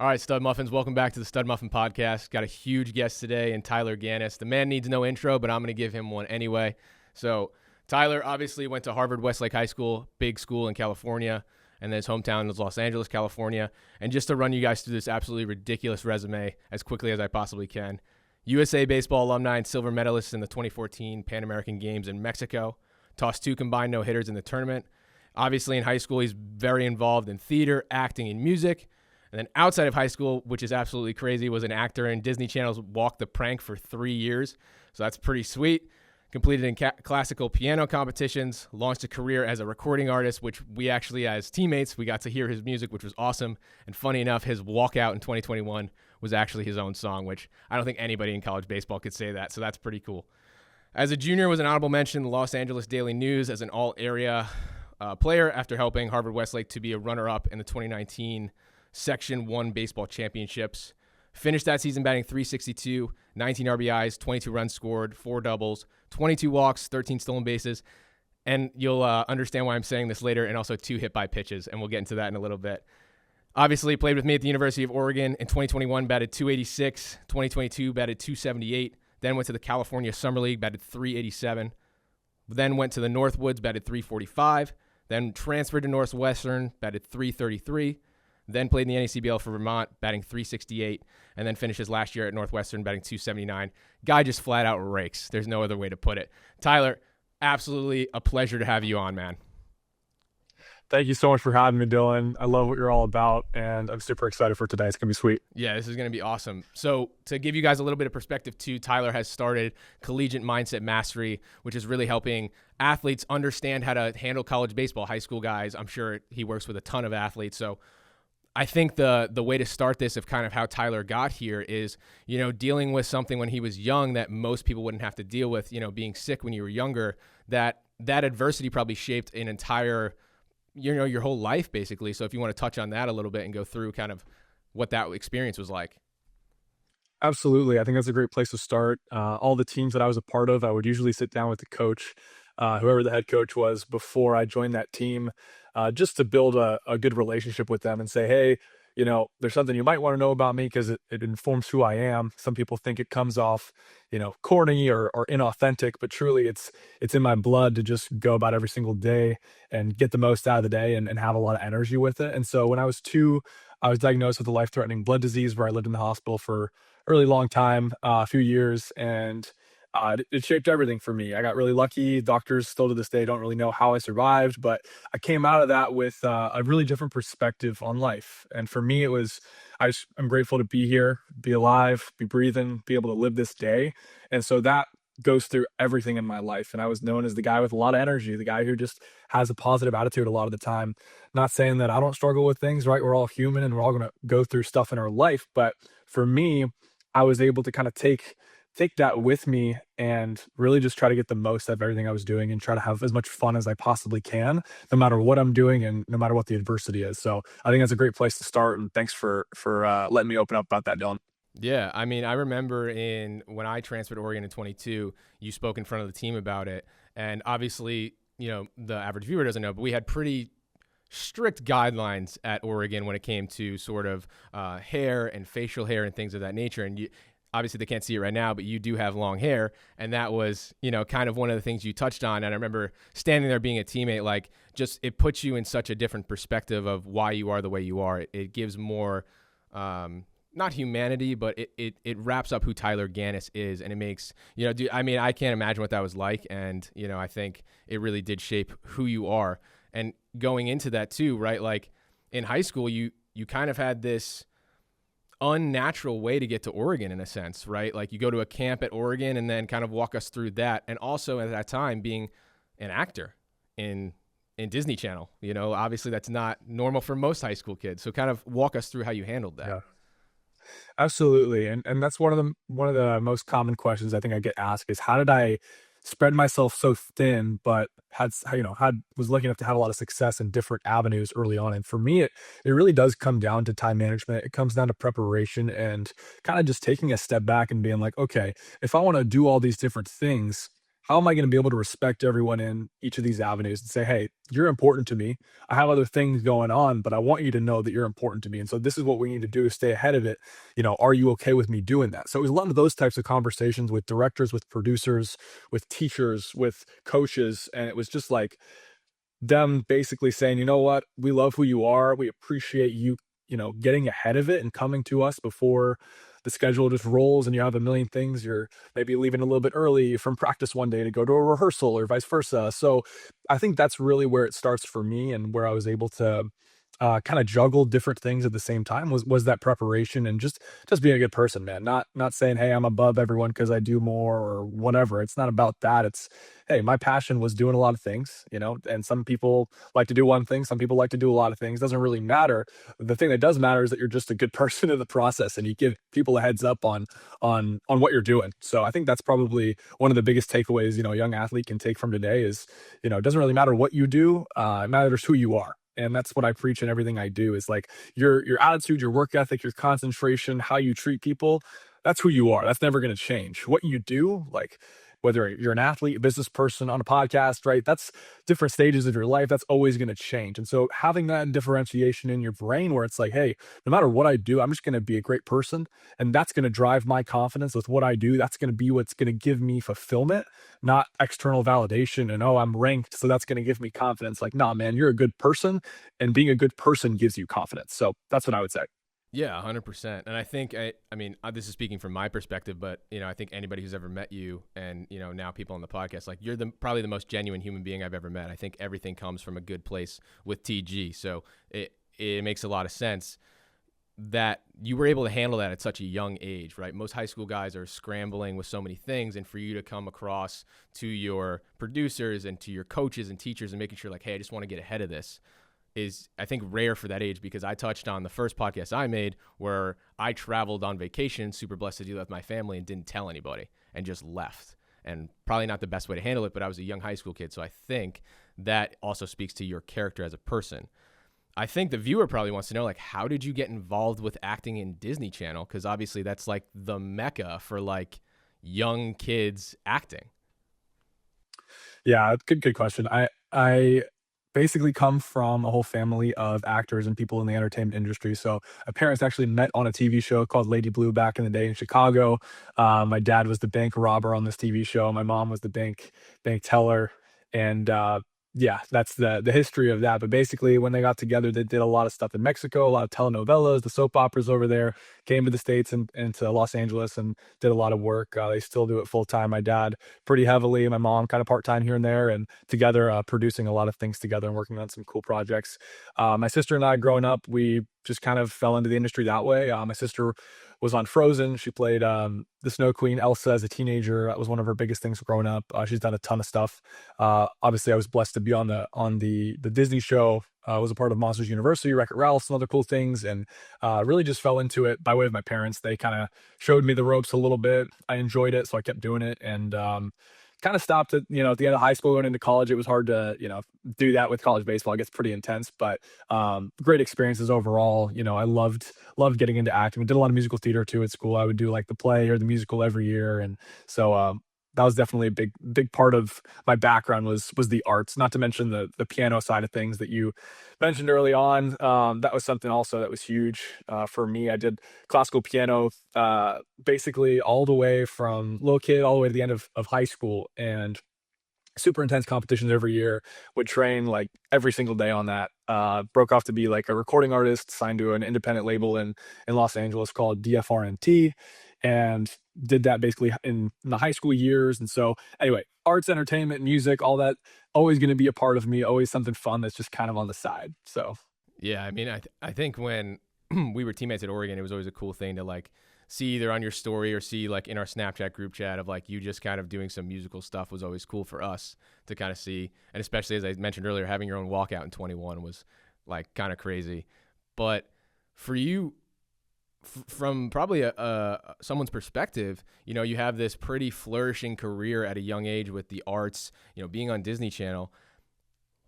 All right, Stud Muffins, welcome back to the Stud Muffin Podcast. Got a huge guest today in Tyler Ganus. The man needs no intro, but I'm going to give him one anyway. So, Tyler obviously went to Harvard Westlake High School, big school in California, and then his hometown is Los Angeles, California. And just to run you guys through this absolutely ridiculous resume as quickly as I possibly can. USA baseball alumni and silver medalist in the 2014 Pan American Games in Mexico. Tossed 2 combined no-hitters in the tournament. Obviously in high school, he's very involved in theater, acting, and music. And then outside of high school, which is absolutely crazy, was an actor in Disney Channel's Walk the Prank for 3 years. So that's pretty sweet. Competed in classical piano competitions, launched a career as a recording artist, which we actually, as teammates, we got to hear his music, which was awesome. And funny enough, his walkout in 2021 was actually his own song, which I don't think anybody in college baseball could say that. So that's pretty cool. As a junior, was an honorable mention in the Los Angeles Daily News as an all-area player after helping Harvard Westlake to be a runner-up in the 2019 Section 1 baseball championships. Finished that season batting .362, 19 RBIs, 22 runs scored, 4 doubles, 22 walks, 13 stolen bases. And you'll understand why I'm saying this later, and also 2 hit by pitches, and we'll get into that in a little bit. Obviously, played with me at the University of Oregon. In 2021, batted .286, 2022, batted .278, then went to the California Summer League, batted .387, then went to the Northwoods, batted .345, then transferred to Northwestern, batted .333, then played in the NACBL for Vermont, batting .368, and then finished his last year at Northwestern, batting .279. Guy just flat out rakes. There's no other way to put it. Tyler, absolutely a pleasure to have you on, man. Thank you so much for having me, Dylan. I love what you're all about, and I'm super excited for today. It's going to be sweet. Yeah, this is going to be awesome. So to give you guys a little bit of perspective too, Tyler has started Collegiate Mindset Mastery, which is really helping athletes understand how to handle college baseball, high school guys. I'm sure he works with a ton of athletes. So I think the way to start this of kind of how Tyler got here is, dealing with something when he was young that most people wouldn't have to deal with, being sick when you were younger, that adversity probably shaped an entire, your whole life basically. So if you want to touch on that a little bit and go through kind of what that experience was like. Absolutely. I think that's a great place to start. All the teams that I was a part of, I would usually sit down with the coach, whoever the head coach was, before I joined that team, just to build a good relationship with them and say, hey, there's something you might want to know about me because it informs who I am. Some people think it comes off, corny or inauthentic, but truly it's in my blood to just go about every single day and get the most out of the day and have a lot of energy with it. And so when I was 2, I was diagnosed with a life-threatening blood disease where I lived in the hospital for a really long time, a few years, and it shaped everything for me. I got really lucky. Doctors still to this day don't really know how I survived, but I came out of that with a really different perspective on life. And for me, I'm grateful to be here, be alive, be breathing, be able to live this day. And so that goes through everything in my life. And I was known as the guy with a lot of energy, the guy who just has a positive attitude a lot of the time. Not saying that I don't struggle with things, right? We're all human and we're all going to go through stuff in our life. But for me, I was able to kind of take that with me and really just try to get the most out of everything I was doing and try to have as much fun as I possibly can, no matter what I'm doing and no matter what the adversity is. So I think that's a great place to start. And thanks for letting me open up about that, Dylan. Yeah, I mean, I remember when I transferred to Oregon in 22, you spoke in front of the team about it. And obviously, the average viewer doesn't know, but we had pretty strict guidelines at Oregon when it came to sort of hair and facial hair and things of that nature. And obviously they can't see it right now, but you do have long hair. And that was, kind of one of the things you touched on. And I remember standing there being a teammate, like just, it puts you in such a different perspective of why you are the way you are. It gives more, not humanity, but it wraps up who Tyler Ganus is. And it makes, I can't imagine what that was like. And, I think it really did shape who you are. And going into that too, right? Like in high school, you kind of had this unnatural way to get to Oregon in a sense, right? Like you go to a camp at Oregon and then kind of walk us through that. And also at that time being an actor in Disney Channel, obviously that's not normal for most high school kids. So kind of walk us through how you handled that. Yeah. Absolutely. And that's one of the most common questions I think I get asked is how did I spread myself so thin, but was lucky enough to have a lot of success in different avenues early on. And for me, it really does come down to time management. It comes down to preparation and kind of just taking a step back and being like, okay, if I want to do all these different things, how am I going to be able to respect everyone in each of these avenues and say, hey, you're important to me. I have other things going on, but I want you to know that you're important to me. And so this is what we need to do to stay ahead of it. Are you okay with me doing that? So it was a lot of those types of conversations with directors, with producers, with teachers, with coaches. And it was just like, them basically saying, you know what, we love who you are. We appreciate you, getting ahead of it and coming to us before the schedule just rolls and you have a million things. You're maybe leaving a little bit early from practice one day to go to a rehearsal or vice versa. So I think that's really where it starts for me and where I was able to kind of juggle different things at the same time was that preparation and just being a good person, man. Not saying, hey, I'm above everyone because I do more or whatever. It's not about that. It's, hey, my passion was doing a lot of things, and some people like to do one thing, some people like to do a lot of things. Doesn't really matter. The thing that does matter is that you're just a good person in the process and you give people a heads up on what you're doing. So I think that's probably one of the biggest takeaways, a young athlete can take from today is, it doesn't really matter what you do, it matters who you are. And that's what I preach in everything I do is like your attitude, your work ethic, your concentration, how you treat people. That's who you are. That's never going to change. What you do, like whether you're an athlete, a business person on a podcast, right? That's different stages of your life. That's always going to change. And so having that differentiation in your brain where it's like, hey, no matter what I do, I'm just going to be a great person. And that's going to drive my confidence with what I do. That's going to be what's going to give me fulfillment, not external validation. And, oh, I'm ranked, so that's going to give me confidence. Like, nah, man, you're a good person. And being a good person gives you confidence. So that's what I would say. Yeah, 100%. And I think I mean, this is speaking from my perspective, but I think anybody who's ever met you and, now people on the podcast, like you're probably the most genuine human being I've ever met. I think everything comes from a good place with TG. So it makes a lot of sense that you were able to handle that at such a young age, right? Most high school guys are scrambling with so many things, and for you to come across to your producers and to your coaches and teachers and making sure like, hey, I just want to get ahead of this is, I think, rare for that age, because I touched on the first podcast I made where I traveled on vacation, super blessed to do that with my family, and didn't tell anybody and just left. And probably not the best way to handle it, but I was a young high school kid. So I think that also speaks to your character as a person. I think the viewer probably wants to know, like, how did you get involved with acting in Disney Channel? Because obviously that's like the mecca for like young kids acting. Yeah, good question. I basically come from a whole family of actors and people in the entertainment industry. So my parents actually met on a TV show called Lady Blue back in the day in Chicago. My dad was the bank robber on this TV show. My mom was the bank teller, and yeah, that's the history of that. But basically, when they got together, they did a lot of stuff in Mexico, a lot of telenovelas, the soap operas over there. Came to the States and to Los Angeles and did a lot of work. They still do it full time. My dad pretty heavily. My mom kind of part time here and there, and together producing a lot of things together and working on some cool projects. My sister and I, growing up, we just kind of fell into the industry that way. My sister was on Frozen. She played the Snow Queen Elsa as a teenager. That was one of her biggest things growing up. She's done a ton of stuff. Obviously, I was blessed to be on the Disney show. Was a part of Monsters University, Wreck-It Ralph, some other cool things, and really just fell into it by way of my parents. They kind of showed me the ropes a little bit. I enjoyed it, so I kept doing it, and kind of stopped at the end of high school, going into college. It was hard to do that with college baseball. It gets pretty intense, but great experiences overall. I loved getting into acting. We did a lot of musical theater too at school. I would do like the play or the musical every year, and so that was definitely a big part of my background was the arts. Not to mention the piano side of things that you mentioned early on. That was something also that was huge for me. I did classical piano basically all the way from little kid all the way to the end of high school, and super intense competitions every year. Would train like every single day on that. Broke off to be like a recording artist, signed to an independent label in Los Angeles called DFRNT, and did that basically in the high school years. And so anyway, arts, entertainment, music, all that, always going to be a part of me, always something fun that's just kind of on the side. So Yeah, I mean, I think when we were teammates at Oregon, it was always a cool thing to like see either on your story or see like in our Snapchat group chat of like you just kind of doing some musical stuff was always cool for us to kind of see. And especially as I mentioned earlier, having your own walkout in 21 was like kind of crazy. But for you, from probably someone's perspective, you have this pretty flourishing career at a young age with the arts, being on Disney Channel.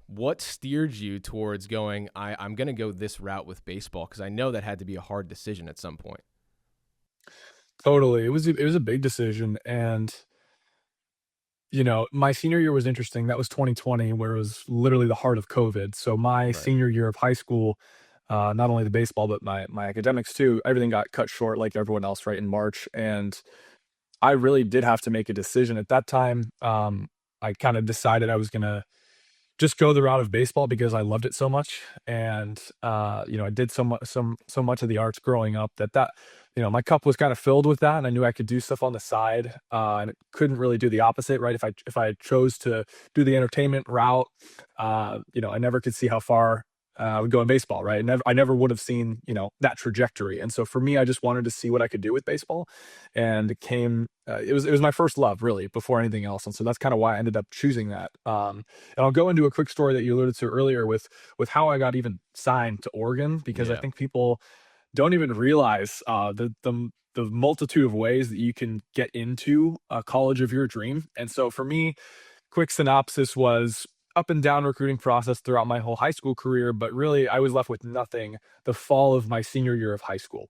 What steered you towards going, I'm going to go this route with baseball? Because I know that had to be a hard decision at some point. totally, it was a big decision, and My senior year was interesting. That was 2020, where it was literally the heart of COVID. So my Right. senior year of high school, not only the baseball but my academics too, everything got cut short like everyone else, right, in March. And I really did have to make a decision at that time. I kind of decided I was gonna just go the route of baseball because I loved it so much. And I did so much of the arts growing up that my cup was kind of filled with that, and I knew I could do stuff on the side, and couldn't really do the opposite, right? If I chose to do the entertainment route, I never could see how far I would go in baseball, right? I never would have seen that trajectory. And so for me, I just wanted to see what I could do with baseball, and it was my first love really before anything else. And so that's kind of why I ended up choosing that. And I'll go into a quick story that you alluded to earlier with how I got even signed to Oregon, because I Yeah. think people don't even realize the multitude of ways that you can get into a college of your dream. And so for me, quick synopsis was up and down recruiting process throughout my whole high school career, but really I was left with nothing the fall of my senior year of high school,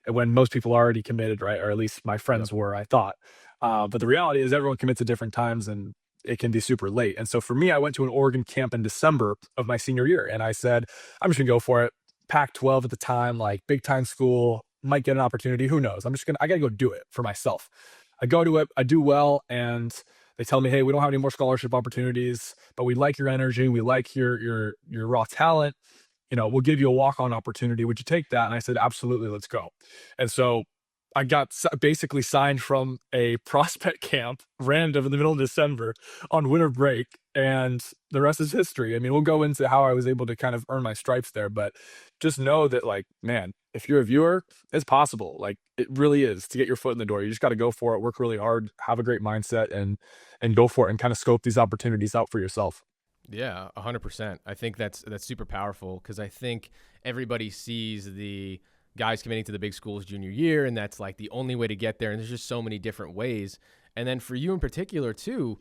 when most people are already committed, right? Or at least my Yep. friends were, I thought. But the reality is everyone commits at different times, and it can be super late. And so for me, I went to an Oregon camp in December of my senior year, and I said, I'm just gonna go for it. Pac 12 at the time, like big time school, might get an opportunity. Who knows? I gotta go do it for myself. I go to it, I do well, and they tell me, hey, we don't have any more scholarship opportunities, but we like your energy, we like your raw talent. We'll give you a walk-on opportunity. Would you take that? And I said, absolutely, let's go. And so I got basically signed from a prospect camp, random in the middle of December on winter break, and the rest is history. I mean, we'll go into how I was able to kind of earn my stripes there, but just know that, like, man, if you're a viewer, it's possible. Like, it really is, to get your foot in the door. You just got to go for it, work really hard, have a great mindset, and go for it, and kind of scope these opportunities out for yourself. Yeah, 100%. I think that's super powerful because I think everybody sees the guys committing to the big schools junior year, and that's like the only way to get there. And there's just so many different ways. And then for you in particular too,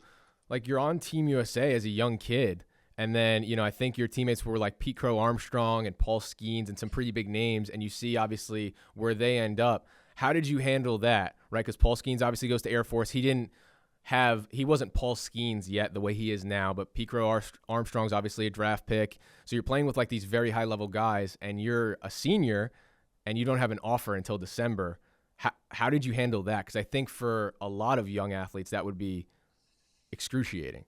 like you're on Team USA as a young kid, and then I think your teammates were like Pete Crow Armstrong and Paul Skeens and some pretty big names, and you see obviously where they end up. How did you handle that, right? Because Paul Skeens obviously goes to Air Force. He wasn't Paul Skeens yet the way he is now, but Pete Armstrong's obviously a draft pick. So you're playing with like these very high level guys, and you're a senior, and you don't have an offer until December. How did you handle that? Because I think for a lot of young athletes that would be excruciating.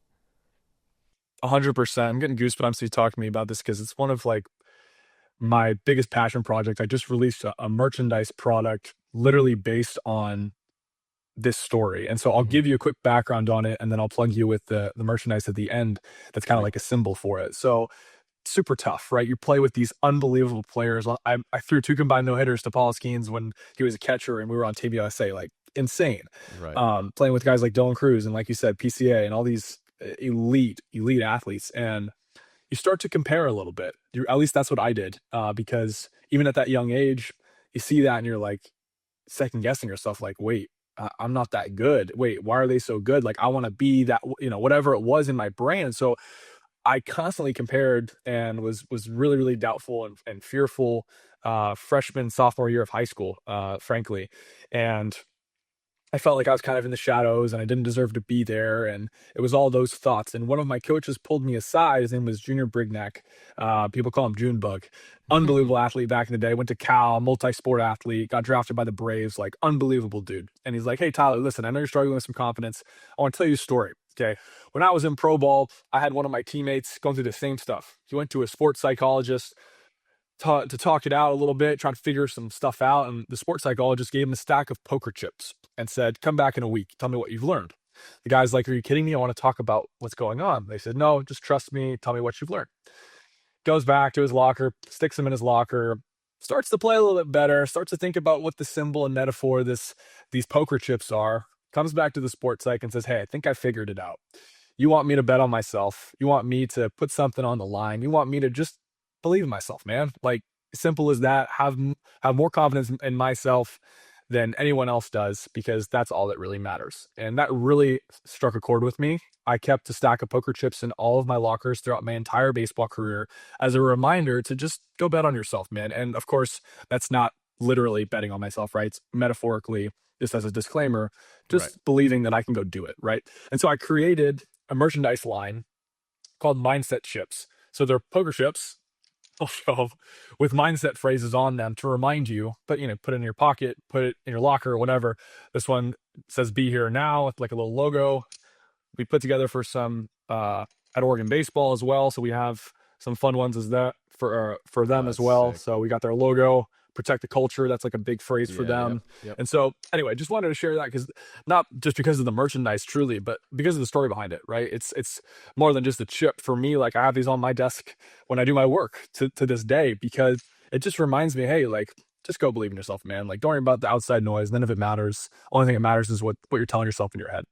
100%. I'm getting goosebumps you talking to me about this because it's one of like my biggest passion project. I just released a merchandise product literally based on this story. And so I'll Mm-hmm. give you a quick background on it, and then I'll plug you with the merchandise at the end. That's kind of Sweet. like a symbol for it. So super tough, right? You play with these unbelievable players. I threw two combined no hitters to Paul Skeens when he was a catcher, and we were on Team USA, like insane. Right. Playing with guys like Dylan Cruz and, like you said, PCA and all these elite athletes, and you start to compare a little bit. At least that's what I did, because even at that young age, you see that and you're like second guessing yourself, like, wait, I'm not that good. Wait, why are they so good? Like, I want to be that, whatever it was in my brain. And so I constantly compared and was really, really doubtful and fearful, freshman, sophomore year of high school, frankly. And I felt like I was kind of in the shadows and I didn't deserve to be there. And it was all those thoughts. And one of my coaches pulled me aside. His name was Junior Brignac. People call him Junebug. Unbelievable athlete back in the day. Went to Cal, multi-sport athlete, got drafted by the Braves, like unbelievable dude. And he's like, hey, Tyler, listen, I know you're struggling with some confidence. I want to tell you a story. Okay. When I was in pro ball, I had one of my teammates going through the same stuff. He went to a sports psychologist to talk it out a little bit, try to figure some stuff out. And the sports psychologist gave him a stack of poker chips and said, come back in a week. Tell me what you've learned. The guy's like, are you kidding me? I want to talk about what's going on. They said, no, just trust me. Tell me what you've learned. Goes back to his locker, sticks them in his locker, starts to play a little bit better, starts to think about what the symbol and metaphor these poker chips are, comes back to the sports psych and says, hey, I think I figured it out. You want me to bet on myself. You want me to put something on the line. You want me to just believe in myself, man. Like, simple as that. Have more confidence in myself than anyone else does, because that's all that really matters. And that really struck a chord with me. I kept a stack of poker chips in all of my lockers throughout my entire baseball career as a reminder to just go bet on yourself, man. And of course, that's not literally betting on myself, right? It's metaphorically, just as a disclaimer, Right. just believing that I can go do it, right? And so I created a merchandise line called Mindset Chips. So they're poker chips shelf with mindset phrases on them to remind you, but put it in your pocket, put it in your locker or whatever. This one says "Be Here Now" with like a little logo. We put together for some at Oregon baseball as well. So we have some fun ones as that for Oh, them as that's well. sick. So we got their logo, protect the culture. That's like a big phrase for Yeah. Yep. them. Yep. And so anyway, just wanted to share that because not just because of the merchandise truly, but because of the story behind it, right? It's more than just a chip for me. Like I have these on my desk when I do my work to this day because it just reminds me, hey, like just go believe in yourself, man. Like don't worry about the outside noise. None of it matters. Only thing that matters is what you're telling yourself in your head.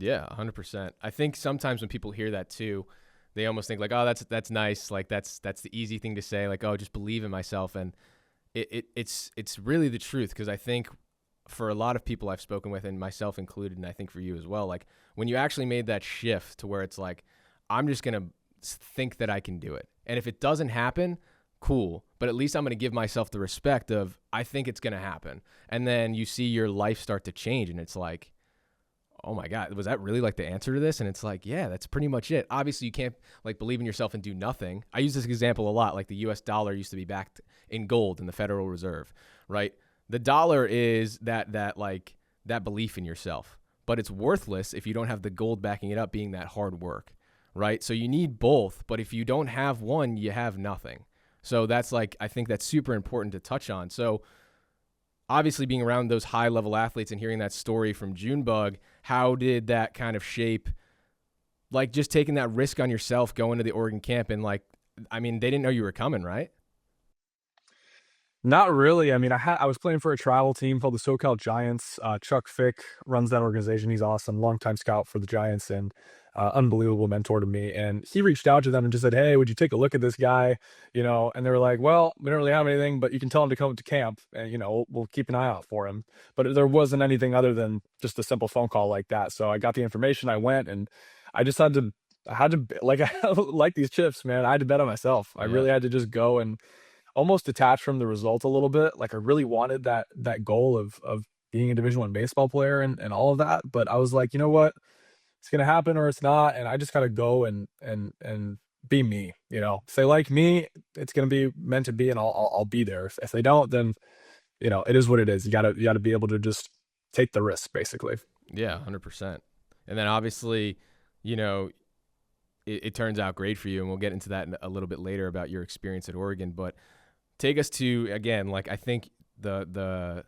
Yeah, 100%. I think sometimes when people hear that too, they almost think like, "Oh, that's nice. Like that's the easy thing to say. Like, oh, just believe in myself." And it's really the truth because I think for a lot of people I've spoken with, and myself included, and I think for you as well, like when you actually made that shift to where it's like, I'm just gonna think that I can do it, and if it doesn't happen, cool. But at least I'm gonna give myself the respect of I think it's gonna happen, and then you see your life start to change, and it's like, oh my God, was that really like the answer to this? And it's like, yeah, that's pretty much it. Obviously, you can't like believe in yourself and do nothing. I use this example a lot. Like the US dollar used to be backed in gold in the Federal Reserve, right? The dollar is that belief in yourself, but it's worthless if you don't have the gold backing it up, being that hard work, right? So you need both, but if you don't have one, you have nothing. So that's like, I think that's super important to touch on. So obviously being around those high level athletes and hearing that story from Junebug, how did that kind of shape like just taking that risk on yourself going to the Oregon camp and like I mean they didn't know you were coming, right? Not really. I mean, I was playing for a travel team called the SoCal Giants. Chuck Fick runs that organization. He's awesome, longtime scout for the Giants and unbelievable mentor to me. And he reached out to them and just said, "Hey, would you take a look at this guy?" And they were like, "Well, we don't really have anything, but you can tell him to come to camp, and we'll keep an eye out for him." But there wasn't anything other than just a simple phone call like that. So I got the information. I went, and I just had to. I had to like like these chips, man. I had to bet on myself. I Yeah. really had to just go and almost detached from the result a little bit. Like I really wanted that goal of being a Division I baseball player and all of that. But I was like, you know what? It's gonna happen or it's not. And I just gotta go and be me. If they like me, it's gonna be meant to be and I'll be there. If they don't, then it is what it is. You gotta be able to just take the risk basically. Yeah, 100%. And then obviously, you know, it turns out great for you and we'll get into that a little bit later about your experience at Oregon, but take us to again, like I think the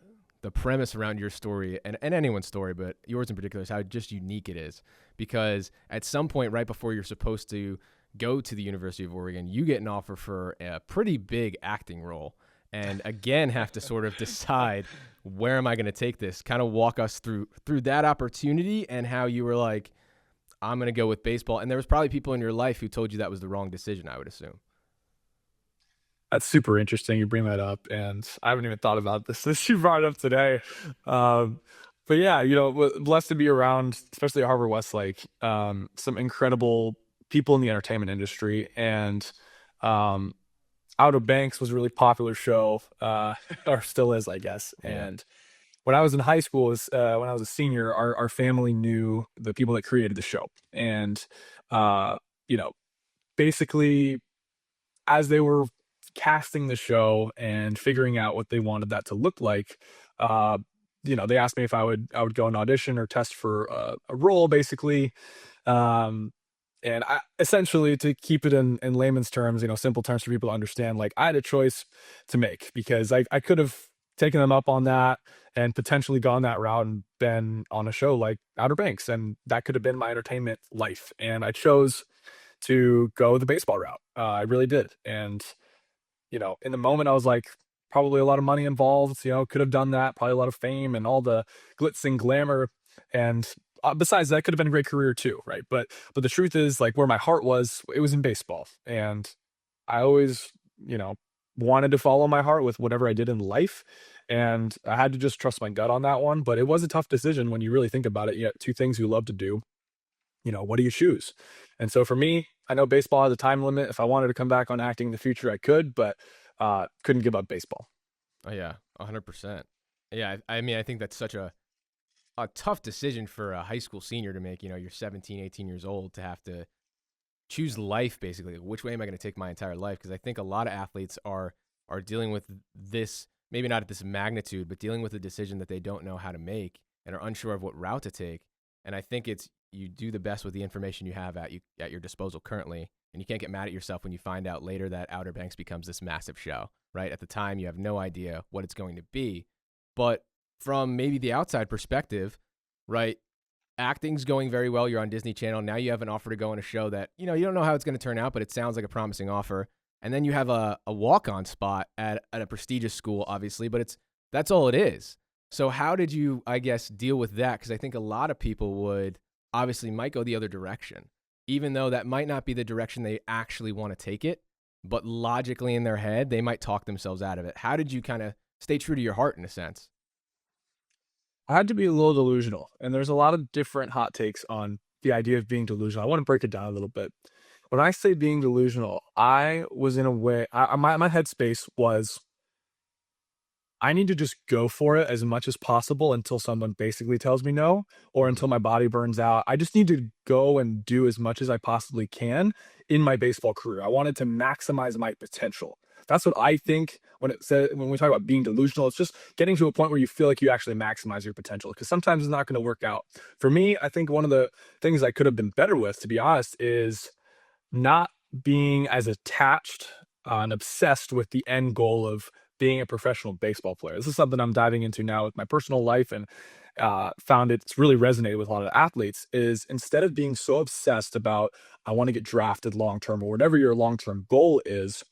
premise around your story and anyone's story, but yours in particular, is how just unique it is. Because at some point, right before you're supposed to go to the University of Oregon, you get an offer for a pretty big acting role, and again have to sort of decide where am I going to take this. Kind of walk us through that opportunity and how you were like, I'm going to go with baseball. And there was probably people in your life who told you that was the wrong decision, I would assume. That's super interesting. You bring that up, and I haven't even thought about this since you brought it up today. Um, but yeah, blessed to be around, especially at Harvard Westlake, some incredible people in the entertainment industry, and um, Outer Banks was a really popular show, or still is, I guess. Yeah. And when I was in high school, when I was a senior, our family knew the people that created the show, and uh, you know, basically as they were casting the show and figuring out what they wanted that to look like, uh, they asked me if I would go and audition or test for a role, basically. Um, and I essentially, to keep it in layman's terms, simple terms for people to understand, like I had a choice to make because I could have taken them up on that and potentially gone that route and been on a show like Outer Banks, and that could have been my entertainment life. And I chose to go the baseball route. I really did. And, in the moment, I was like, probably a lot of money involved, could have done that, probably a lot of fame and all the glitz and glamour. And besides that, could have been a great career too, right? But the truth is, like, where my heart was, it was in baseball. And I always, wanted to follow my heart with whatever I did in life. And I had to just trust my gut on that one. But it was a tough decision when you really think about it. You have two things you love to do, what do you choose? And so for me, I know baseball has a time limit. If I wanted to come back on acting in the future, I could, but couldn't give up baseball. Oh yeah, 100%. Yeah, I mean, I think that's such a tough decision for a high school senior to make. You're 17, 18 years old to have to choose life basically. Which way am I going to take my entire life? Because I think a lot of athletes are dealing with this, maybe not at this magnitude, but dealing with a decision that they don't know how to make and are unsure of what route to take. And I think it's you do the best with the information you have at your disposal currently, and you can't get mad at yourself when you find out later that Outer Banks becomes this massive show. Right at the time, you have no idea what it's going to be, but from maybe the outside perspective, right? Acting's going very well. You're on Disney Channel. Now you have an offer to go on a show that, you don't know how it's going to turn out, but it sounds like a promising offer. And then you have a walk-on spot at a prestigious school, obviously, but that's all it is. So how did you, I guess, deal with that? Because I think a lot of people might go the other direction, even though that might not be the direction they actually want to take it. But logically in their head, they might talk themselves out of it. How did you kind of stay true to your heart in a sense? I had to be a little delusional, and there's a lot of different hot takes on the idea of being delusional. I want to break it down a little bit. When I say being delusional, I was in a way, my headspace was I need to just go for it as much as possible until someone basically tells me no, or Mm-hmm. until my body burns out. I just need to go and do as much as I possibly can in my baseball career. I wanted to maximize my potential. That's what I think when we talk about being delusional. It's just getting to a point where you feel like you actually maximize your potential. Because sometimes it's not going to work out. For me, I think one of the things I could have been better with, to be honest, is not being as attached and obsessed with the end goal of being a professional baseball player. This is something I'm diving into now with my personal life, and found it's really resonated with a lot of athletes. Is instead of being so obsessed about I want to get drafted long term or whatever your long term goal is,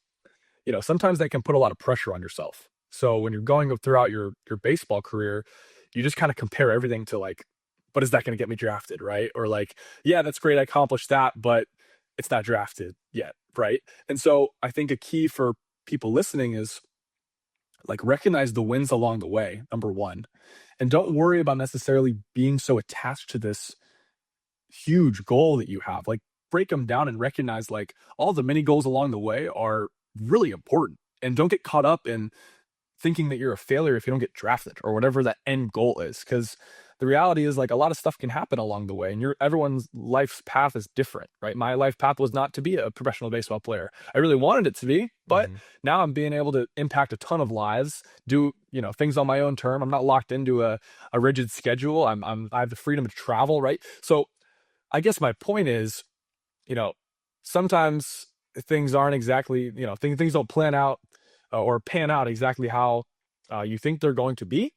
sometimes that can put a lot of pressure on yourself. So when you're going throughout your baseball career, you just kind of compare everything to like, but is that going to get me drafted, right? Or like, yeah, that's great, I accomplished that, but it's not drafted yet, right? And so I think a key for people listening is like recognize the wins along the way, number one, and don't worry about necessarily being so attached to this huge goal that you have. Like break them down and recognize like all the mini goals along the way are really important, and don't get caught up in thinking that you're a failure if you don't get drafted or whatever that end goal is. Because the reality is like a lot of stuff can happen along the way, and everyone's life's path is different, right? My life path was not to be a professional baseball player. I really wanted it to be, but Mm-hmm. now I'm being able to impact a ton of lives, do things on my own term. I'm not locked into a rigid schedule. I have the freedom to travel, right? So I guess my point is, you know, sometimes things aren't exactly, things don't plan out or pan out exactly how you think they're going to be,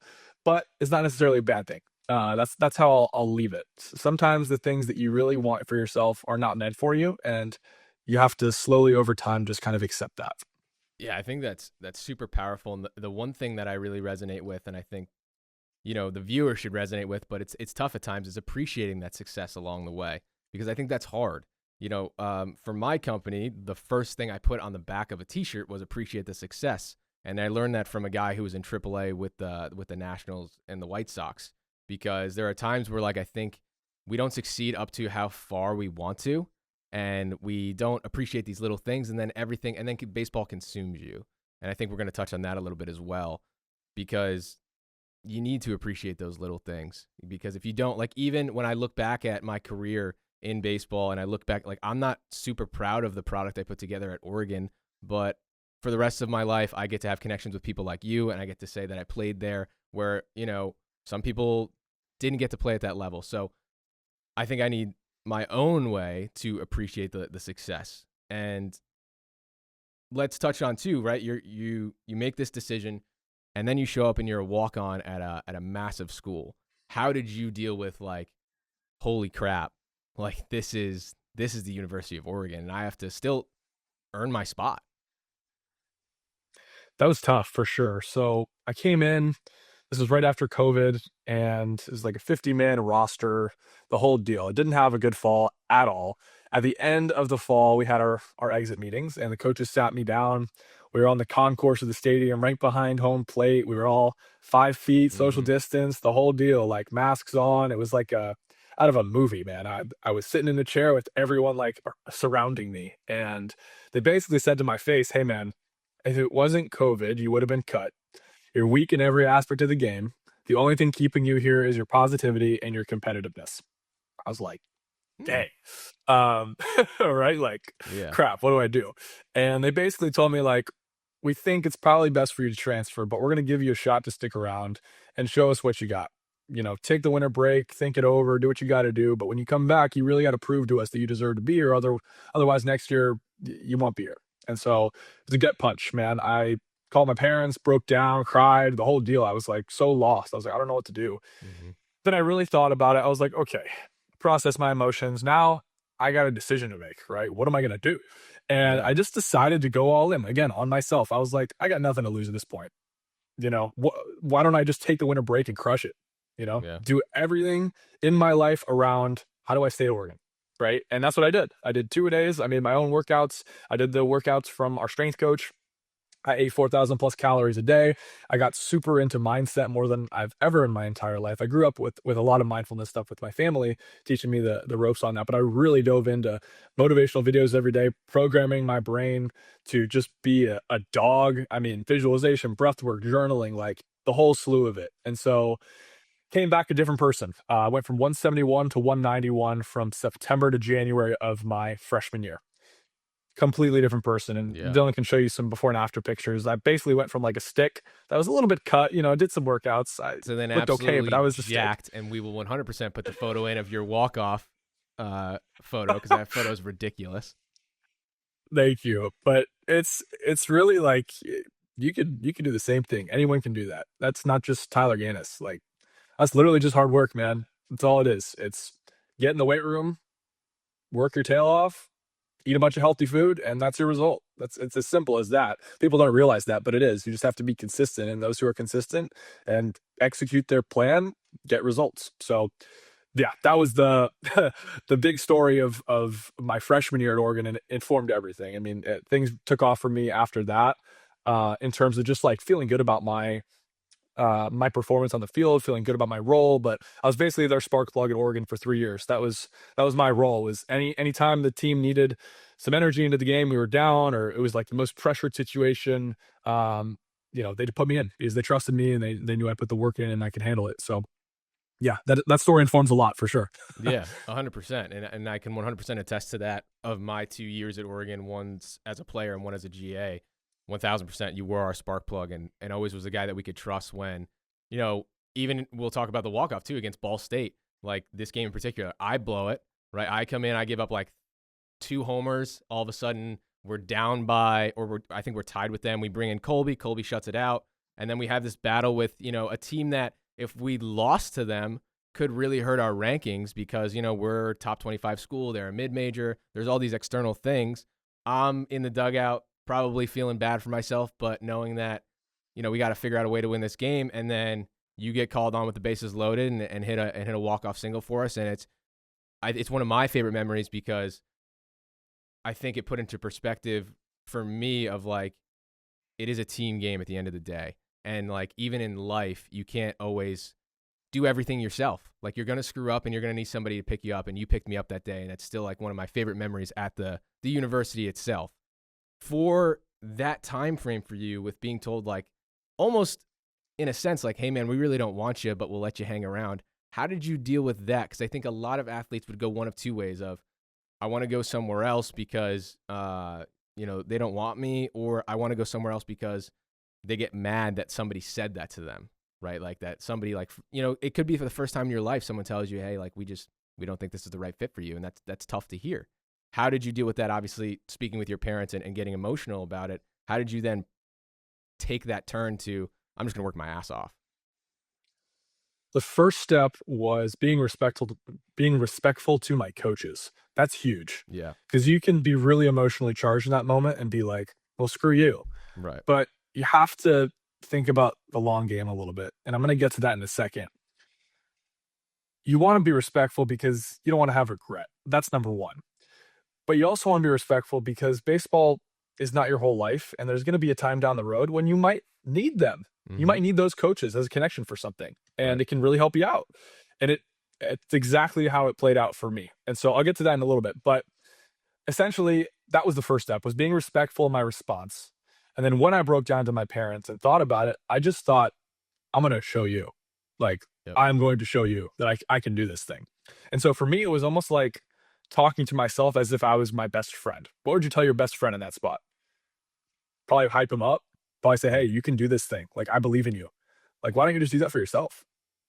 but it's not necessarily a bad thing. That's how I'll leave it. Sometimes the things that you really want for yourself are not meant for you, and you have to slowly over time just kind of accept that. Yeah, I think that's super powerful. And the one thing that I really resonate with, and I think the viewer should resonate with, but it's tough at times, is appreciating that success along the way, because I think that's hard. For my company, the first thing I put on the back of a T-shirt was "Appreciate the success," and I learned that from a guy who was in AAA with the Nationals and the White Sox, because there are times where like I think we don't succeed up to how far we want to, and we don't appreciate these little things, and then baseball consumes you, and I think we're going to touch on that a little bit as well, because you need to appreciate those little things, because if you don't, like, even when I look back at my career in baseball and I look back, like, I'm not super proud of the product I put together at Oregon, but for the rest of my life I get to have connections with people like you, and I get to say that I played there where some people didn't get to play at that level. So I think I need my own way to appreciate the success. And let's touch on too, right? You make this decision, and then you show up and you're a walk on at a massive school. How did you deal with, like, holy crap, like this is the University of Oregon, and I have to still earn my spot? That was tough for sure. So I came in, this was right after COVID, and it was like a 50-man roster, the whole deal. It didn't have a good fall at all. At the end of the fall, we had our exit meetings, and the coaches sat me down. We were on the concourse of the stadium right behind home plate. We were all 5 feet, social Mm-hmm. distance, the whole deal, like masks on. It was like out of a movie, man. I was sitting in a chair with everyone like surrounding me, and they basically said to my face, "Hey, man, if it wasn't COVID, you would have been cut. You're weak in every aspect of the game. The only thing keeping you here is your positivity and your competitiveness. I was like, Hmm. dang. Um, right? Like, Yeah. crap, what do I do? And they basically told me, like, we think it's probably best for you to transfer, but we're going to give you a shot to stick around and show us what you got. Take the winter break, think it over, do what you got to do. But when you come back, you really got to prove to us that you deserve to be here. Otherwise, next year, you won't be here. And so it's a gut punch, man. I called my parents, broke down, cried, the whole deal. I was like so lost. I was like, I don't know what to do. Hmm. Then I really thought about it. I was like, okay, process my emotions. Now I got a decision to make, right? What am I going to do? And Yeah. I just decided to go all in again on myself. I was like, I got nothing to lose at this point. Why don't I just take the winter break and crush it? Yeah. Do everything in my life around how do I stay at Oregon? Right. And that's what I did. I did 2 days. I made my own workouts. I did the workouts from our strength coach. I ate 4,000 plus calories a day. I got super into mindset more than I've ever in my entire life. I grew up with a lot of mindfulness stuff with my family, teaching me the ropes on that. But I really dove into motivational videos every day, programming my brain to just be a dog. I mean, visualization, breath work, journaling, like the whole slew of it. And so came back a different person. I went from 171 to 191 from September to January of my freshman year. Completely different person. And Yeah. Dylan can show you some before and after pictures. I basically went from like a stick that was a little bit cut, did some workouts. I So then looked okay, but absolutely I was a stick. jacked, and we will 100% put the photo in of your walk-off photo because that photo is ridiculous. Thank you. But it's really like you can do the same thing. Anyone can do that. That's not just Tyler Ganus. Like that's literally just hard work, man. That's all it is. It's get in the weight room, work your tail off, eat a bunch of healthy food, and that's your result. It's as simple as that. People don't realize that, but it is. You just have to be consistent, and those who are consistent and execute their plan get results. So yeah, that was the the big story of my freshman year at Oregon, and it informed everything. I mean, things took off for me after that, in terms of just like feeling good about my performance on the field, feeling good about my role. But I was basically their spark plug at Oregon for 3 years. That was my role. Was anytime the team needed some energy into the game, we were down, or it was like the most pressured situation. They'd put me in because they trusted me and they knew I put the work in and I could handle it. So yeah, that story informs a lot for sure. Yeah, 100%. And I can 100% attest to that of my 2 years at Oregon, one as a player and one as a GA. 1000%, you were our spark plug and always was the guy that we could trust when, even we'll talk about the walk-off too against Ball State. Like this game in particular, I blow it, right? I come in, I give up like 2 homers. All of a sudden, we're down by, or I think we're tied with them. We bring in Colby. Colby shuts it out. And then we have this battle with, a team that if we lost to them could really hurt our rankings because, we're top 25 school. They're a mid-major. There's all these external things. I'm in the dugout probably feeling bad for myself, but knowing that, we got to figure out a way to win this game. And then you get called on with the bases loaded and hit a walk-off single for us. And it's one of my favorite memories because I think it put into perspective for me of like, it is a team game at the end of the day. And like, even in life, you can't always do everything yourself. Like you're going to screw up and you're going to need somebody to pick you up. And you picked me up that day. And it's still like one of my favorite memories at the university itself. For that time frame for you with being told like almost in a sense like, hey man, we really don't want you, but we'll let you hang around. How did you deal with that? Because I think a lot of athletes would go one of two ways of, I want to go somewhere else because, they don't want me, or I want to go somewhere else because they get mad that somebody said that to them, right? Like that somebody like, it could be for the first time in your life, someone tells you, hey, like we don't think this is the right fit for you. And that's tough to hear. How did you deal with that? Obviously, speaking with your parents and getting emotional about it, how did you then take that turn to, I'm just going to work my ass off? The first step was being respectful to my coaches. That's huge Yeah. because you can be really emotionally charged in that moment and be like, well, screw you. Right. But you have to think about the long game a little bit. And I'm going to get to that in a second. You want to be respectful because you don't want to have regret. That's number one. But you also want to be respectful because baseball is not your whole life. And there's going to be a time down the road when you might need them. You might need those coaches as a connection for something, and Right. it can really help you out. And it's exactly how it played out for me. And so I'll get to that in a little bit. But essentially, that was the first step, was being respectful in my response. And then when I broke down to my parents and thought about it, I just thought, I'm going to show you. Like, Yep. I'm going to show you that I can do this thing. And so for me, it was almost like talking to myself as if I was my best friend. What would you tell your best friend in that spot? Probably hype him up. Probably say, hey, you can do this thing. Like, I believe in you. Like, why don't you just do that for yourself?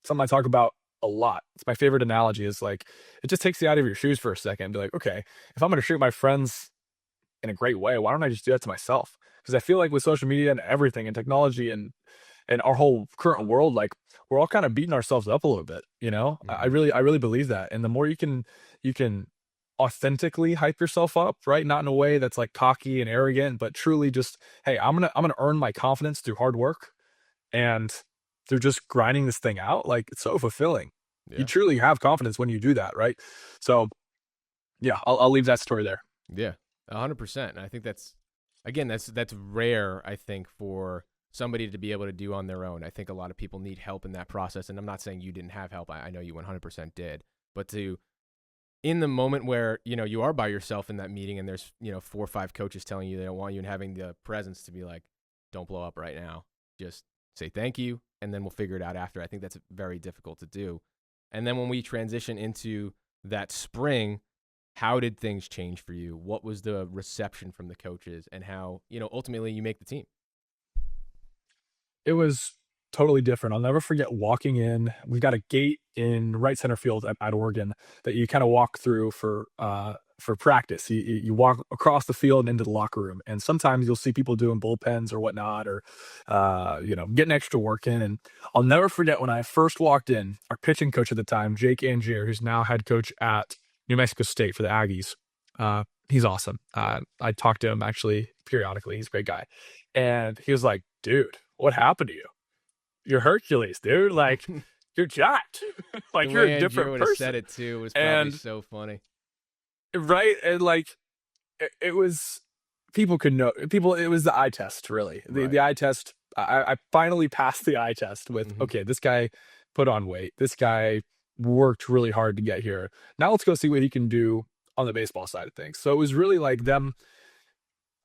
Something I talk about a lot. It's my favorite analogy is like, it just takes you out of your shoes for a second and be like, okay, if I'm going to treat my friends in a great way, why don't I just do that to myself? Because I feel like with social media and everything and technology and our whole current world, like we're all kind of beating ourselves up a little bit, you know? Hmm. I really believe that. And the more you can authentically hype yourself up, right? Not in a way that's like cocky and arrogant, but truly just, hey, I'm gonna earn my confidence through hard work and through just grinding this thing out. Like it's so fulfilling. You Yeah. truly have confidence when you do that, right? So yeah, I'll leave that story there. Yeah. 100%. And I think that's, again, that's rare, I think, for somebody to be able to do on their own. I think a lot of people need help in that process. And I'm not saying you didn't have help. I know you 100% did. But to, in the moment where, you are by yourself in that meeting and there's, 4 or 5 coaches telling you they don't want you and having the presence to be like, don't blow up right now. Just say thank you and then we'll figure it out after. I think that's very difficult to do. And then when we transition into that spring, how did things change for you? What was the reception from the coaches and how, ultimately you make the team? It was totally different. I'll never forget walking in. We've got a gate in right center field at Oregon that you kind of walk through for practice. You walk across the field and into the locker room, and sometimes you'll see people doing bullpens or whatnot, or getting extra work in. And I'll never forget when I first walked in. Our pitching coach at the time, Jake Angier, who's now head coach at New Mexico State for the Aggies. He's awesome. I talk to him actually periodically. He's a great guy, and he was like, "Dude, what happened to you? You're Hercules, dude. Like, you're jacked. The Like, you're a way Angier different would have said person." it too was probably And so funny. right, and like, it was people could know people. It was the eye test, really. The Right. eye test. I finally passed the eye test with Hmm. okay. This guy put on weight. This guy worked really hard to get here. Now let's go see what he can do on the baseball side of things. So it was really like them.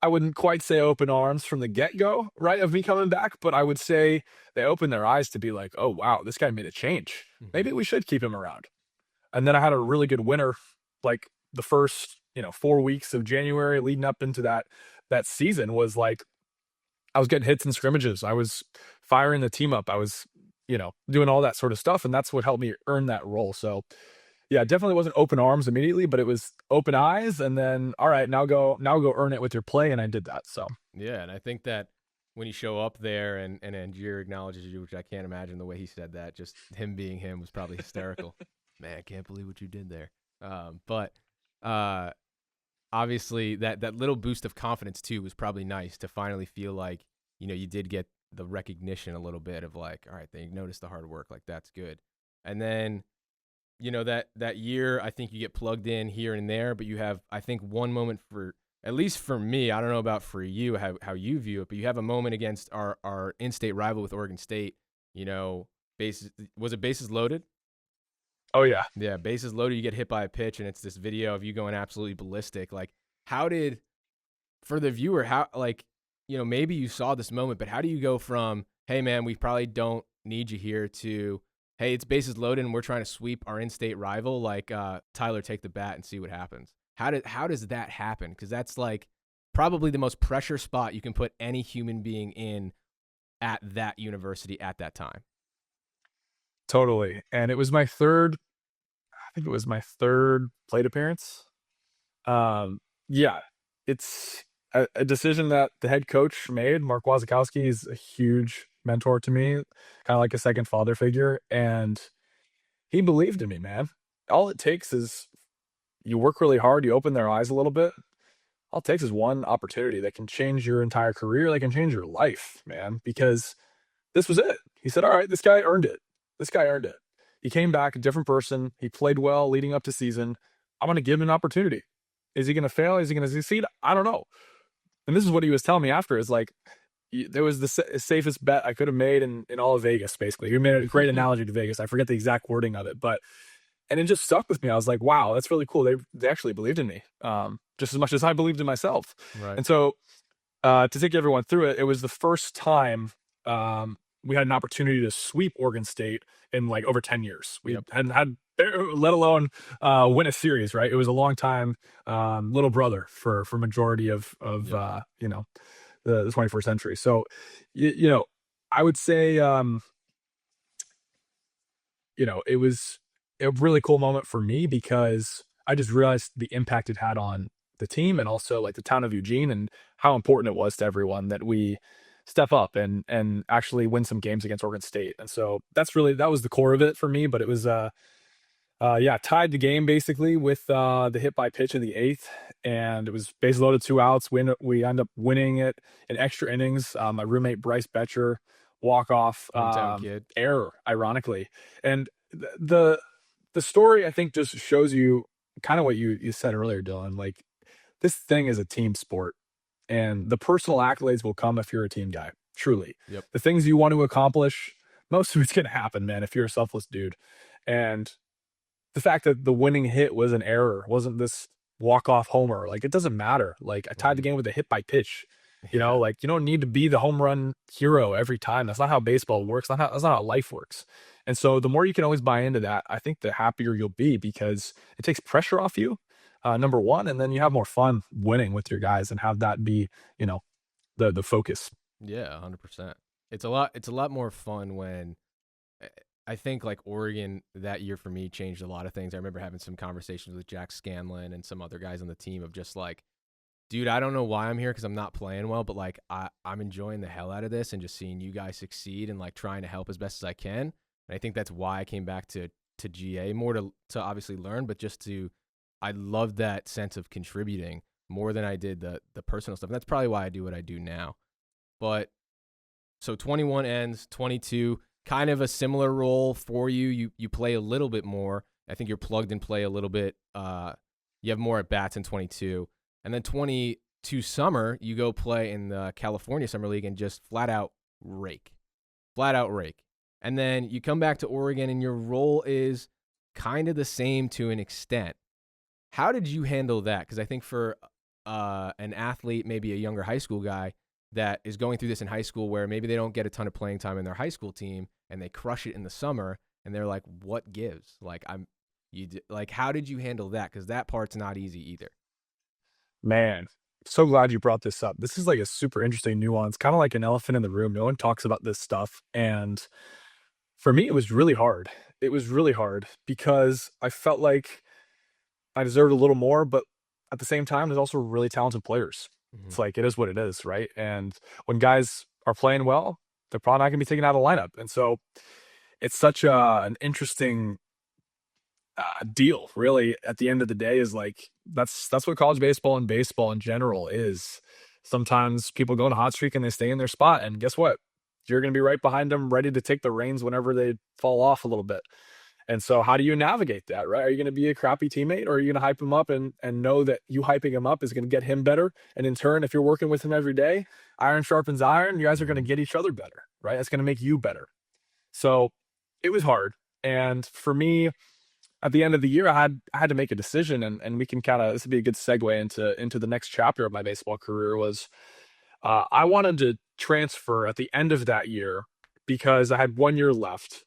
I wouldn't quite say open arms from the get go, right, of me coming back, but I would say they opened their eyes to be like, oh, wow, this guy made a change. Hmm. Maybe we should keep him around. And then I had a really good winter, like the first, 4 weeks of January leading up into that season was like I was getting hits and scrimmages. I was firing the team up. I was, doing all that sort of stuff. And that's what helped me earn that role. So yeah, it definitely wasn't open arms immediately, but it was open eyes and then all right, now go earn it with your play. And I did that. So Yeah. And I think that when you show up there and Angier acknowledges you, which I can't imagine the way he said that, just him being him was probably hysterical. Man, I can't believe what you did there. But uh, obviously that little boost of confidence too was probably nice to finally feel like you did get the recognition a little bit of like, all right, they noticed the hard work, like that's good. And then that year I think you get plugged in here and there, but you have, I think, one moment, for at least for me, I don't know about for you how you view it, but you have a moment against our in-state rival with Oregon State. Bases, was it bases loaded? oh yeah. Yeah, bases loaded, you get hit by a pitch, and it's this video of you going absolutely ballistic. Like, how did, for the viewer, how, like, maybe you saw this moment, but how do you go from, hey, man, we probably don't need you here, to, hey, it's bases loaded and we're trying to sweep our in state rival? Like, Tyler, take the bat and see what happens. How does that happen? Because that's like probably the most pressure spot you can put any human being in at that university at that time. Totally. And it was my third, I think it was my third plate appearance. Um, yeah, it's a decision that the head coach made. Mark Wazakowski is a huge mentor to me, kind of like a second father figure. And he believed in me, man. All it takes is you work really hard, you open their eyes a little bit. All it takes is one opportunity that can change your entire career, that can change your life, man, because this was it. He said, all right, this guy earned it. This guy earned it. He came back a different person. He played well leading up to season. I'm going to give him an opportunity. Is he going to fail? Is he going to succeed? I don't know. And this is what he was telling me after is like, there was the safest bet I could have made in all of Vegas, basically. He made a great analogy to Vegas. I forget the exact wording of it, but, and it just stuck with me. I was like, wow, that's really cool. They actually believed in me, just as much as I believed in myself. Right. And so To take everyone through it, it was the first time we had an opportunity to sweep Oregon State in like over 10 years. We Yep. hadn't had, let alone win a series, right? It was a long time little brother for majority of Yep. the 21st century. So, I would say, it was a really cool moment for me because I just realized the impact it had on the team and also like the town of Eugene and how important it was to everyone that we step up and actually win some games against Oregon State. And so that was the core of it for me. But it was yeah, tied the game basically with the hit by pitch in the eighth, and it was base loaded, 2 outs. We end up winning it in extra innings. My roommate Bryce Betcher walk off Hometown kid. error, ironically, and the story I think just shows you kind of what you said earlier, Dylan. Like this thing is a team sport, and the personal accolades will come if you're a team guy. Truly, Yep. the things you want to accomplish, most of it's gonna happen, man. If you're a selfless dude, and the fact that the winning hit was an error, wasn't this walk-off homer, like, it doesn't matter. Like, I tied the Hmm. game with a hit by pitch, Yeah. like, you don't need to be the home run hero every time. That's not how baseball works. That's not how life works. And so the more you can always buy into that, I think the happier you'll be because it takes pressure off you, number one, and then you have more fun winning with your guys and have that be, you know, the focus. Yeah. 100%. It's a lot more fun when I I think like Oregon that year for me changed a lot of things. I remember having some conversations with Jack Scanlon and some other guys on the team of just like, dude, I don't know why I'm here because I'm not playing well, but like I'm enjoying the hell out of this and just seeing you guys succeed and like trying to help as best as I can. And I think that's why I came back to GA more to obviously learn, but just to I love that sense of contributing more than I did the personal stuff. And that's probably why I do what I do now. But so 21 ends, 22, kind of a similar role for you. You play a little bit more. I think you're plugged and play a little bit. You have more at bats in 22, and then 22 summer you go play in the California Summer League and just flat out rake. And then you come back to Oregon and your role is kind of the same to an extent. How did you handle that? Because I think for an athlete, maybe a younger high school guy that is going through this in high school, where maybe they don't get a ton of playing time in their high school team and they crush it in the summer, and they're like, "What gives?" Like like, how did you handle that? Because that part's not easy either. Man, so glad you brought this up. This is like a super interesting nuance, kind of like an elephant in the room. No one talks about this stuff. And for me, it was really hard. It was really hard because I felt like I deserved a little more, but at the same time, there's also really talented players. Mm-hmm. It's like it is what it is, right? And when guys are playing well, they're probably not going to be taken out of the lineup. And so it's such an interesting deal, really. At the end of the day, is like that's what college baseball and baseball in general is. Sometimes people go on a hot streak and they stay in their spot, and guess what? You're going to be right behind them, ready to take the reins whenever they fall off a little bit. And so, how do you navigate that, right? Are you going to be a crappy teammate, or are you going to hype him up and know that you hyping him up is going to get him better? And in turn, if you're working with him every day, iron sharpens iron. You guys are going to Mm-hmm. get each other better, right? That's going to make you better. So it was hard, and for me, at the end of the year, I had to make a decision, and we can kind of this would be a good segue into the next chapter of my baseball career. Was I wanted to transfer at the end of that year because I had 1 year left,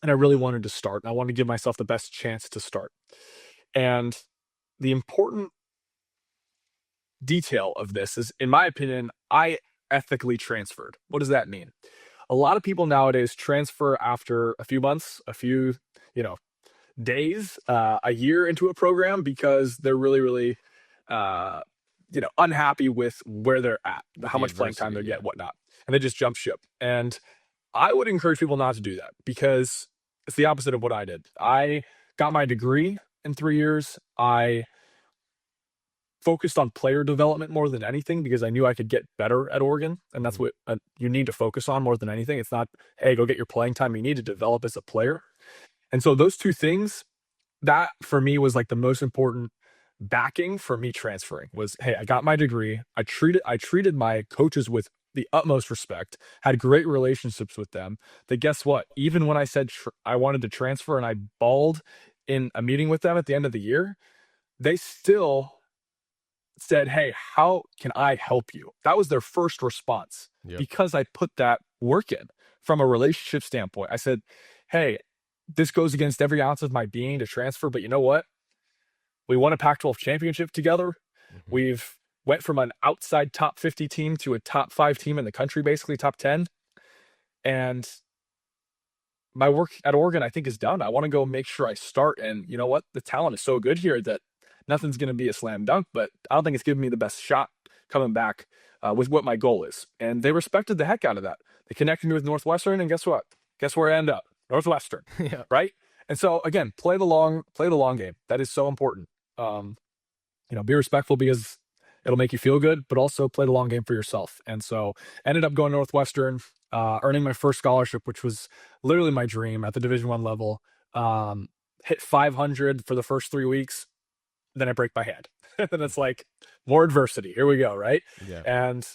and I really wanted to start. And I wanted to give myself the best chance to start. And the important detail of this is, in my opinion, I ethically transferred. What does that mean? A lot of people nowadays transfer after a few months, a few, you know, days, a year into a program because they're really, really, uh, unhappy with where they're at, With how the much playing time adversity, they yeah. get, whatnot, and they just jump ship. And I would encourage people not to do that because it's the opposite of what I did. I got my degree in 3 years. I focused on player development more than anything because I knew I could get better at Oregon, and that's Mm-hmm. what you need to focus on more than anything. It's not, hey, go get your playing time. You need to develop as a player. And so those two things, that for me was like the most important backing for me transferring was, hey, I got my degree. I treated my coaches with the utmost respect, had great relationships with them. That guess what? Even when I said I wanted to transfer and I bawled in a meeting with them at the end of the year, they still said, "Hey, how can I help you?" That was their first response Yep. because I put that work in from a relationship standpoint. I said, "Hey, this goes against every ounce of my being to transfer, but you know what? We won a Pac-12 championship together. Hmm. We've went from an outside top 50 team to a top 5 team in the country, basically top 10. And my work at Oregon, I think, is done. I want to go make sure I start. And you know what? The talent is so good here that nothing's going to be a slam dunk, but I don't think it's giving me the best shot coming back with what my goal is." And they respected the heck out of that. They connected me with Northwestern, and guess what? Guess where I end up? Northwestern, Yeah. right? And so again, play the long game. That is so important. Um, be respectful because it'll make you feel good, but also play the long game for yourself. And so ended up going to Northwestern, earning my first scholarship, which was literally my dream at the Division I level. Um, Hit 500 for the first 3 weeks, then I break my hand. And then it's like more adversity. Here we go, right? Yeah. And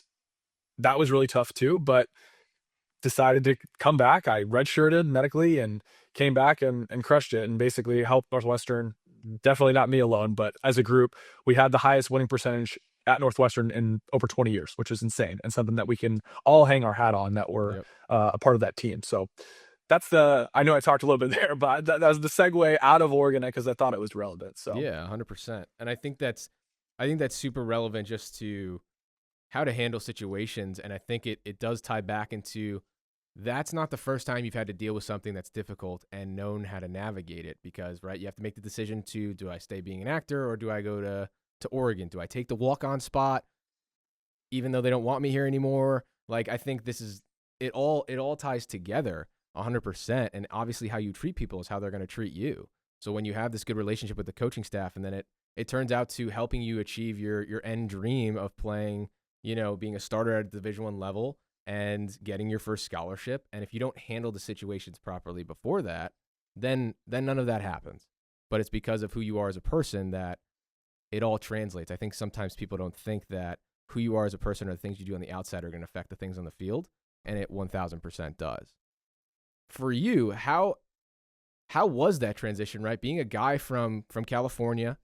that was really tough too, but decided to come back. I redshirted medically and came back and crushed it and basically helped Northwestern. Definitely not me alone, but as a group, we had the highest winning percentage at Northwestern in over 20 years, which is insane and something that we can all hang our hat on that we're Yep. a part of that team. So I know I talked a little bit there, but that was the segue out of Oregon because I thought it was relevant. So Yeah, 100%. And I think that's super relevant just to how to handle situations, and I think it does tie back into that's not the first time you've had to deal with something that's difficult and known how to navigate it because right, you have to make the decision to do I stay being an actor or do I go to Oregon? Do I take the walk-on spot even though they don't want me here anymore? Like I think this is it all ties together 100%, and obviously how you treat people is how they're going to treat you. So when you have this good relationship with the coaching staff and then it turns out to helping you achieve your end dream of playing, being a starter at Division 1 level and getting your first scholarship, and if you don't handle the situations properly before that, then none of that happens. But it's because of who you are as a person that it all translates. I think sometimes people don't think that who you are as a person or the things you do on the outside are going to affect the things on the field, and it 1000% does. For you, how was that transition, right? Being a guy from California,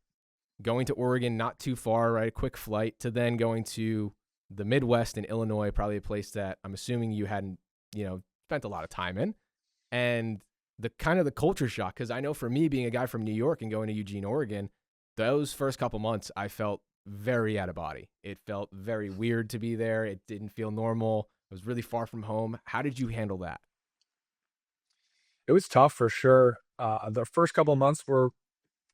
going to Oregon, not too far, right? A quick flight to then going to the Midwest in Illinois, probably a place that I'm assuming you hadn't, spent a lot of time in. And the kind of the culture shock, because I know for me, being a guy from New York and going to Eugene, Oregon, those first couple months, I felt very out of body. It felt very weird to be there. It didn't feel normal. It was really far from home. How did you handle that? it was tough for sure. The first couple of months were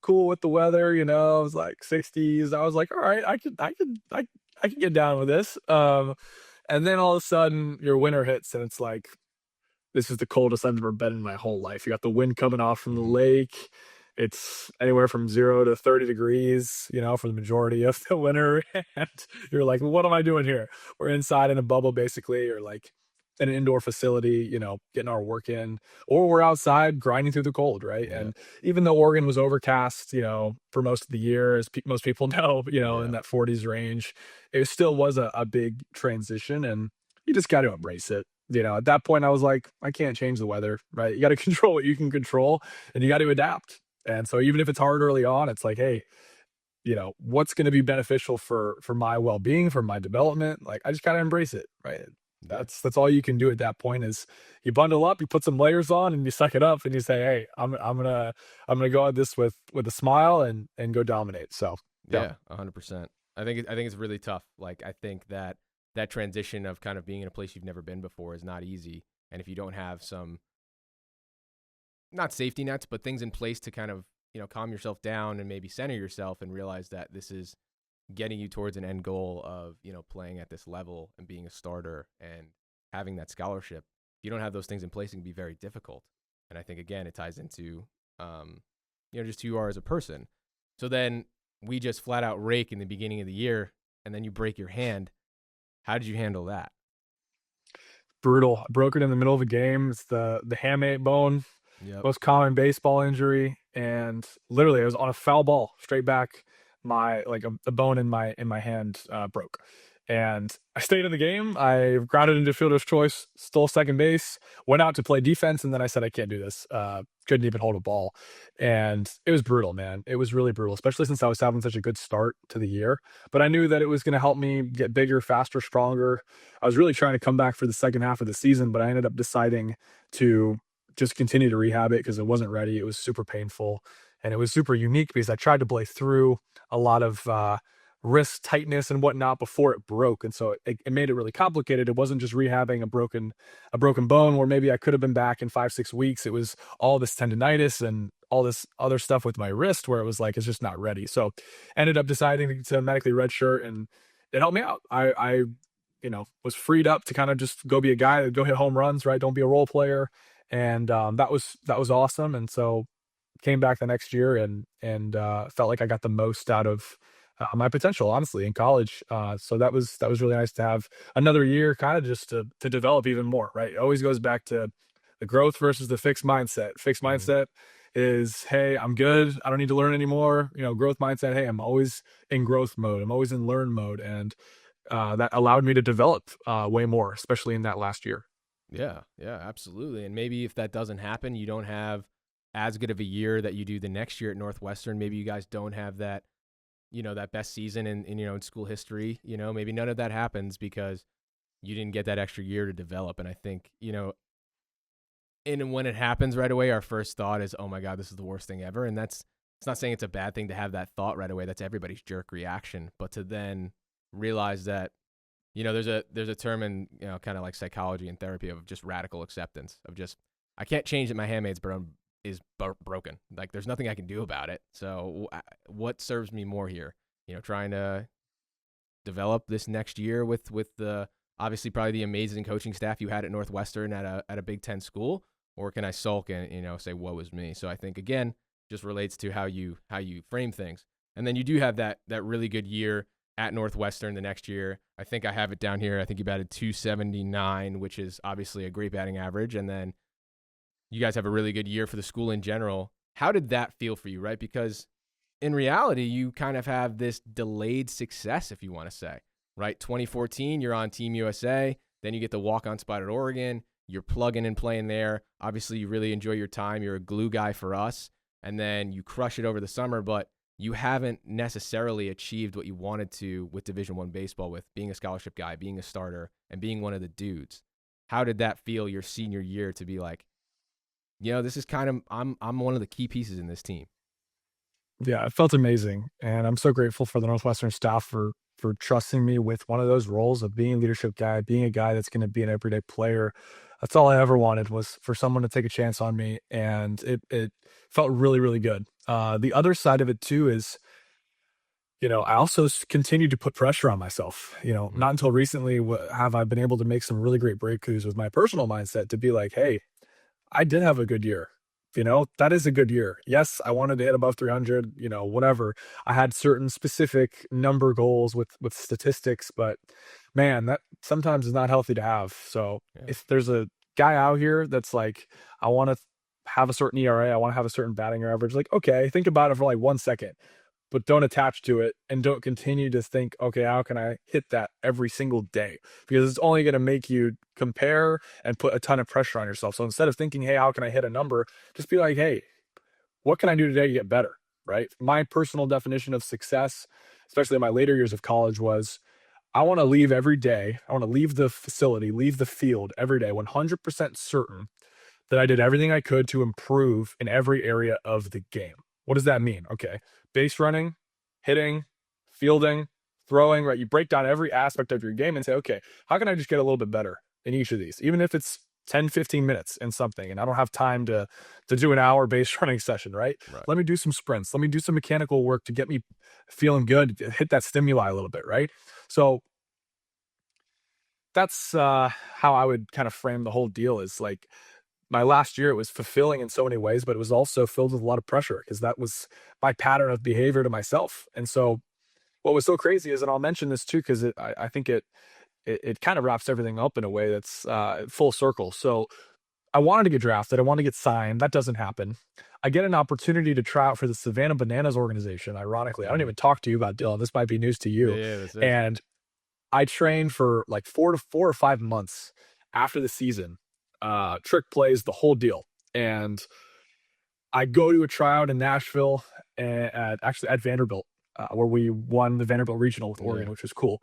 cool with the weather, it was like 60s. I was like, all right, I can get down with this. And then all of a sudden your winter hits and it's like, this is the coldest I've ever been in my whole life. You got the wind coming off from the Mm-hmm. lake. It's anywhere from 0 to 30 degrees, for the majority of the winter. And you're like, what am I doing here? We're inside in a bubble, basically, or like in an indoor facility, getting our work in, or we're outside grinding through the cold, right? Yeah. And even though Oregon was overcast, for most of the year, as most people know, in Yeah. that 40s range, it still was a big transition. And you just got to embrace it. At that point, I was like, I can't change the weather, right? You got to control what you can control and you got to adapt. And so even if it's hard early on, it's like, hey, what's going to be beneficial for my well-being, for my development? Like I just got to embrace it, right? Yeah. That's all you can do at that point is you bundle up, you put some layers on and you suck it up and you say, hey, I'm gonna go at this with a smile and go dominate. So yeah. Yeah, 100%. I think it's really tough. Like I think that transition of kind of being in a place you've never been before is not easy. And if you don't have some not safety nets, but things in place to kind of, calm yourself down and maybe center yourself and realize that this is getting you towards an end goal of, playing at this level and being a starter and having that scholarship. If you don't have those things in place, it can be very difficult. And I think again, it ties into just who you are as a person. So then we just flat out rake in the beginning of the year and then you break your hand. How did you handle that? Brutal. I broke it in the middle of a game. It's the hamate bone, Yep. most common baseball injury, and literally, it was on a foul ball straight back. My like a bone in my hand broke, And I stayed in the game. I grounded into fielder's choice, stole second base, went out to play defense, and then I said, I can't do this. Couldn't even hold a ball. And it was brutal, man. It was really brutal, especially since I was having such a good start to the year. But I knew that it was going to help me get bigger, faster, stronger. I was really trying to come back for the second half of the season, but I ended up deciding to just continue to rehab it because it wasn't ready. It was super painful. And it was super unique because I tried to play through a lot of wrist tightness and whatnot before it broke, and so it made it really complicated. It wasn't just rehabbing a broken bone where maybe I could have been back in 5-6 weeks. It was all this tendonitis and all this other stuff with my wrist where it was like it's just not ready. So ended up deciding to medically redshirt, and it helped me out. I was freed up to kind of just go be a guy, go hit home runs, right? Don't be a role player, and that was awesome. And so came back the next year and felt like I got the most out of my potential, honestly, in college. So that was really nice to have another year, kind of just to develop even more. Right, it always goes back to the growth versus the fixed mindset. Fixed Hmm. mindset is, hey, I'm good, I don't need to learn anymore. Growth mindset, hey, I'm always in growth mode, I'm always in learn mode, and that allowed me to develop way more, especially in that last year. Yeah, yeah, absolutely. And maybe if that doesn't happen, you don't have as good of a year that you do the next year at Northwestern. Maybe you guys don't have that, that best season in school history. Maybe none of that happens because you didn't get that extra year to develop. And I think, and when it happens right away, our first thought is, oh my God, this is the worst thing ever. And it's not saying it's a bad thing to have that thought right away. That's everybody's jerk reaction. But to then realize that, there's a term in, kind of like psychology and therapy of just radical acceptance of just, I can't change that my handmaid's bone is broken. Like there's nothing I can do about it. So what serves me more here? Trying to develop this next year with the obviously probably the amazing coaching staff you had at Northwestern at a Big Ten school, or can I sulk and say woe is me? So I think again just relates to how you frame things, and then you do have that really good year at Northwestern the next year. I think I have it down here. I think you batted 279, which is obviously a great batting average, and then you guys have a really good year for the school in general. How did that feel for you, right? Because in reality, you kind of have this delayed success, if you want to say, right? 2014, you're on Team USA. Then you get the walk-on spot at Oregon. You're plugging and playing there. Obviously, you really enjoy your time. You're a glue guy for us. And then you crush it over the summer, but you haven't necessarily achieved what you wanted to with Division I baseball, with being a scholarship guy, being a starter, and being one of the dudes. How did that feel your senior year to be like, this is kind of I'm one of the key pieces in this team. Yeah, it felt amazing, and I'm so grateful for the Northwestern staff for trusting me with one of those roles of being a leadership guy, being a guy that's going to be an everyday player. That's all I ever wanted, was for someone to take a chance on me, and it felt really, really good. The other side of it too is, I also continued to put pressure on myself. Mm-hmm. Not until recently have I been able to make some really great breakthroughs with my personal mindset to be like, hey, I did have a good year. That is a good year. Yes, I wanted to hit above 300, whatever. I had certain specific number goals with statistics, but man, that sometimes is not healthy to have. So Yeah. if there's a guy out here that's like, I want to have a certain ERA, I want to have a certain batting average, like, okay, think about it for like 1 second, but don't attach to it and don't continue to think, okay, how can I hit that every single day? Because it's only going to make you compare and put a ton of pressure on yourself. So instead of thinking, hey, how can I hit a number? Just be like, hey, what can I do today to get better? Right. My personal definition of success, especially in my later years of college, was I want to leave every day. I want to leave the facility, leave the field every day, 100% certain that I did everything I could to improve in every area of the game. What does that mean? Okay. Base running, hitting, fielding, throwing, right? You break down every aspect of your game and say, okay, how can I just get a little bit better in each of these? Even if it's 10, 15 minutes in something and I don't have time to do an hour base running session, right? Right. Let me do some sprints. Let me do some mechanical work to get me feeling good, hit that stimuli a little bit, right? So that's how I would kind of frame the whole deal, is like, my last year, it was fulfilling in so many ways, but it was also filled with a lot of pressure because that was my pattern of behavior to myself. And so what was so crazy is, and I'll mention this too, because I think it kind of wraps everything up in a way that's full circle. So I wanted to get drafted. I wanted to get signed. That doesn't happen. I get an opportunity to try out for the Savannah Bananas organization. Ironically, I don't Mm-hmm. even talk to you about Dylan. This might be news to Yeah, you. yeah, this is. And I trained for like 4 or 5 months after the season, trick plays, the whole deal. And I go to a tryout in Nashville actually at Vanderbilt, where we won the Vanderbilt Regional with Yeah. Oregon, which was cool.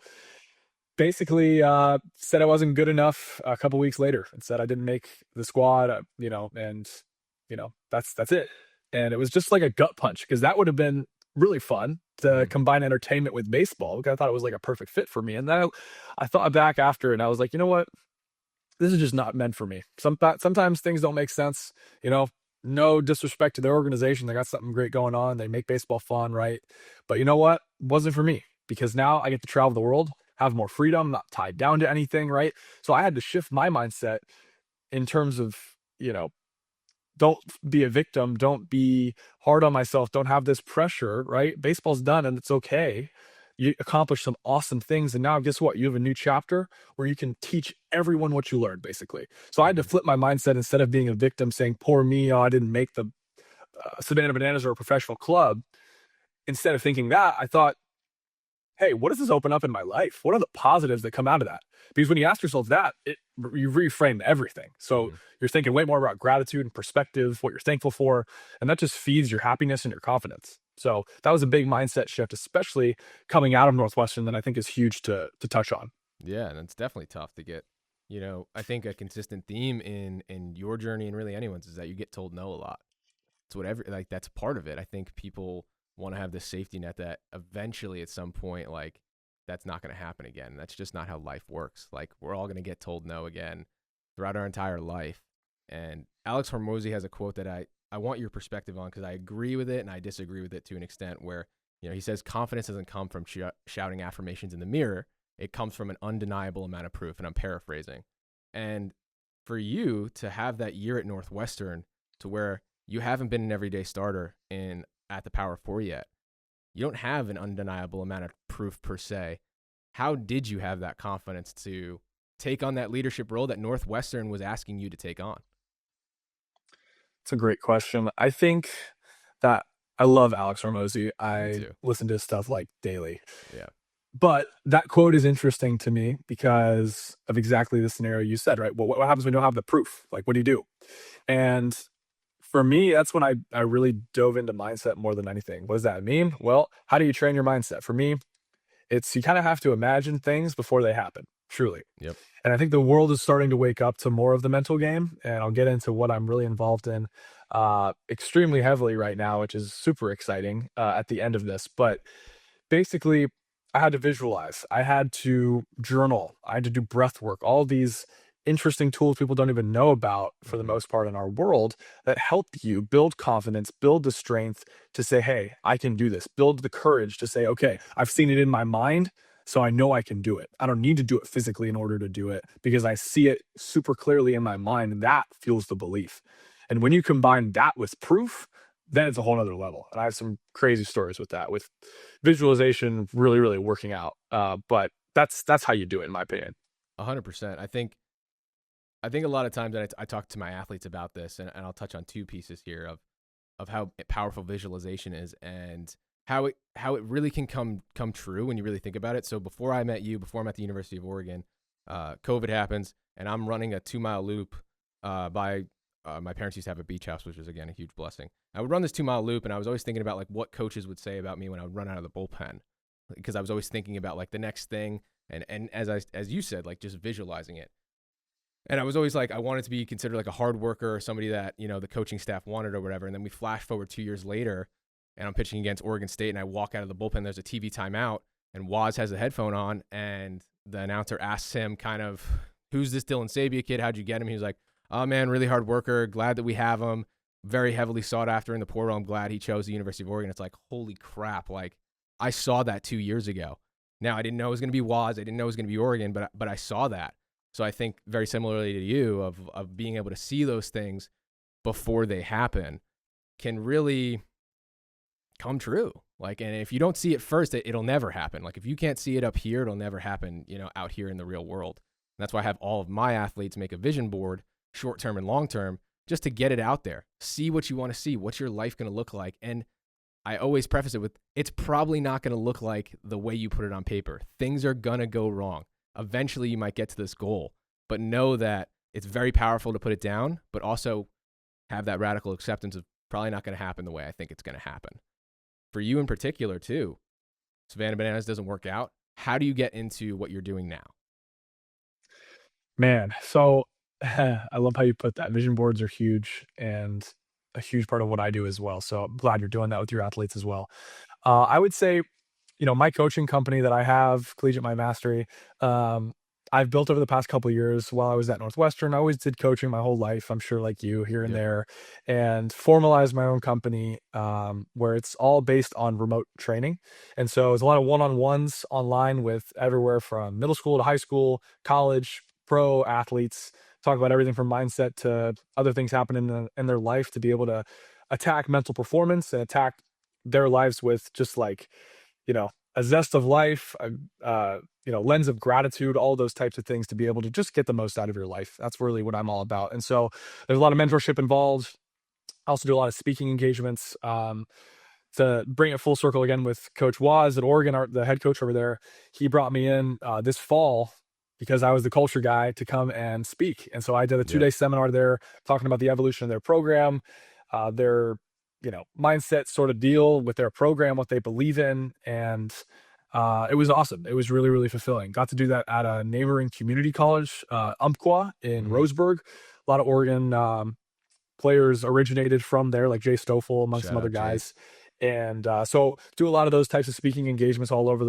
Basically, said I wasn't good enough a couple weeks later and said I didn't make the squad, and that's it. And it was just like a gut punch because that would have been really fun to Mhm. combine entertainment with baseball. Because I thought it was like a perfect fit for me. And then I thought back after and I was like, you know what? This is just not meant for me. Sometimes things don't make sense. You know, no disrespect to their organization. They got something great going on. They make baseball fun, right? But you know what? It wasn't for me because now I get to travel the world, have more freedom, not tied down to anything, right? So I had to shift my mindset in terms of, don't be a victim. Don't be hard on myself. Don't have this pressure, right? Baseball's done and it's okay. You accomplish some awesome things. And now, guess what? You have a new chapter where you can teach everyone what you learned, basically. So I had to Mhm. flip my mindset instead of being a victim saying, poor me, oh, I didn't make the Savannah Bananas or a professional club. Instead of thinking that, I thought, hey, what does this open up in my life? What are the positives that come out of that? Because when you ask yourself that, you reframe everything. So Mhm. you're thinking way more about gratitude and perspective, what you're thankful for, and that just feeds your happiness and your confidence. So that was a big mindset shift, especially coming out of Northwestern, that I think is huge to touch on. Yeah, and it's definitely tough to get. I think a consistent theme in your journey and really anyone's is that you get told no a lot. It's whatever, like that's part of it. I think people want to have this safety net that eventually at some point, like that's not going to happen again. That's just not how life works. Like we're all going to get told no again throughout our entire life. And Alex Hormozy has a quote that I want your perspective on because I agree with it and I disagree with it to an extent where, he says confidence doesn't come from shouting affirmations in the mirror. It comes from an undeniable amount of proof. And I'm paraphrasing. And for you to have that year at Northwestern to where you haven't been an everyday starter in at the Power Four yet. You don't have an undeniable amount of proof per se. How did you have that confidence to take on that leadership role that Northwestern was asking you to take on? It's a great question. I think that I love Alex Hormozy. Me I too. listen to his stuff like daily. Yeah. But that quote is interesting to me because of exactly the scenario you said, right? Well, what happens when you don't have the proof? Like, what do you do? And for me, that's when I really dove into mindset more than anything. What does that mean? Well, how do you train your mindset? For me, it's you kind of have to imagine things before they happen, truly. Yep. And I think the world is starting to wake up to more of the mental game. And I'll get into what I'm really involved in extremely heavily right now, which is super exciting at the end of this. But basically, I had to visualize, I had to journal, I had to do breath work, all these interesting tools people don't even know about for the Mm-hmm. most part in our world that help you build confidence, build the strength to say, hey, I can do this, build the courage to say, okay, I've seen it in my mind. So I know I can do it. I don't need to do it physically in order to do it because I see it super clearly in my mind. And that fuels the belief. And when you combine that with proof, then it's a whole nother level. And I have some crazy stories with that, with visualization really, really working out. But that's how you do it, in my opinion. 100%. I think a lot of times that I talk to my athletes about this, and I'll touch on two pieces here of how powerful visualization is and how it really can come true when you really think about it. So before I met you, before I'm at the University of Oregon, COVID happens, and I'm running a 2 mile loop by my parents used to have a beach house, which was again a huge blessing. I would run this 2 mile loop, and I was always thinking about like what coaches would say about me when I would run out of the bullpen, because I was always thinking about like the next thing, and as you said, like just visualizing it. And I was always like, I wanted to be considered like a hard worker or somebody that, the coaching staff wanted or whatever. And then we flash forward 2 years later and I'm pitching against Oregon State and I walk out of the bullpen. There's a TV timeout and Waz has the headphone on and the announcer asks him kind of, who's this Dylan Sabia kid? How'd you get him? He was like, oh man, really hard worker. Glad that we have him. Very heavily sought after in the portal. I'm glad he chose the University of Oregon. It's like, holy crap. Like I saw that 2 years ago. Now I didn't know it was going to be Waz. I didn't know it was going to be Oregon, but I saw that. So I think very similarly to you of being able to see those things before they happen can really come true. Like, and if you don't see it first, it'll never happen. Like if you can't see it up here, it'll never happen, out here in the real world. And that's why I have all of my athletes make a vision board, short term and long term, just to get it out there. See what you want to see. What's your life going to look like? And I always preface it with it's probably not going to look like the way you put it on paper. Things are going to go wrong. Eventually, you might get to this goal, but know that it's very powerful to put it down, but also have that radical acceptance of probably not going to happen the way I think it's going to happen. For you in particular, too, Savannah Bananas doesn't work out. How do you get into what you're doing now? Man, so I love how you put that. Vision boards are huge and a huge part of what I do as well. So I'm glad you're doing that with your athletes as well. I would say, my coaching company that I have, Collegiate My Mastery, um, I've built over the past couple of years while I was at Northwestern. I always did coaching my whole life, I'm sure, like you, here and Yep. there, and formalized my own company where it's all based on remote training. And so it's a lot of one-on-ones online with everywhere from middle school to high school, college, pro athletes, talk about everything from mindset to other things happening in their life to be able to attack mental performance and attack their lives with just like a zest of life, lens of gratitude, all those types of things to be able to just get the most out of your life. That's really what I'm all about. And so there's a lot of mentorship involved. I also do a lot of speaking engagements. To bring it full circle again with Coach Waz at Oregon, the head coach over there, he brought me in this fall because I was the culture guy to come and speak. And so I did a 2 day Yep. seminar there talking about the evolution of their program, their mindset sort of deal with their program, what they believe in. And it was awesome. It was really, really fulfilling. Got to do that at a neighboring community college, Umpqua in Mm-hmm. Roseburg. A lot of Oregon players originated from there, like Jay Stoffel, amongst some Shout other out Jay. guys. And so do a lot of those types of speaking engagements all over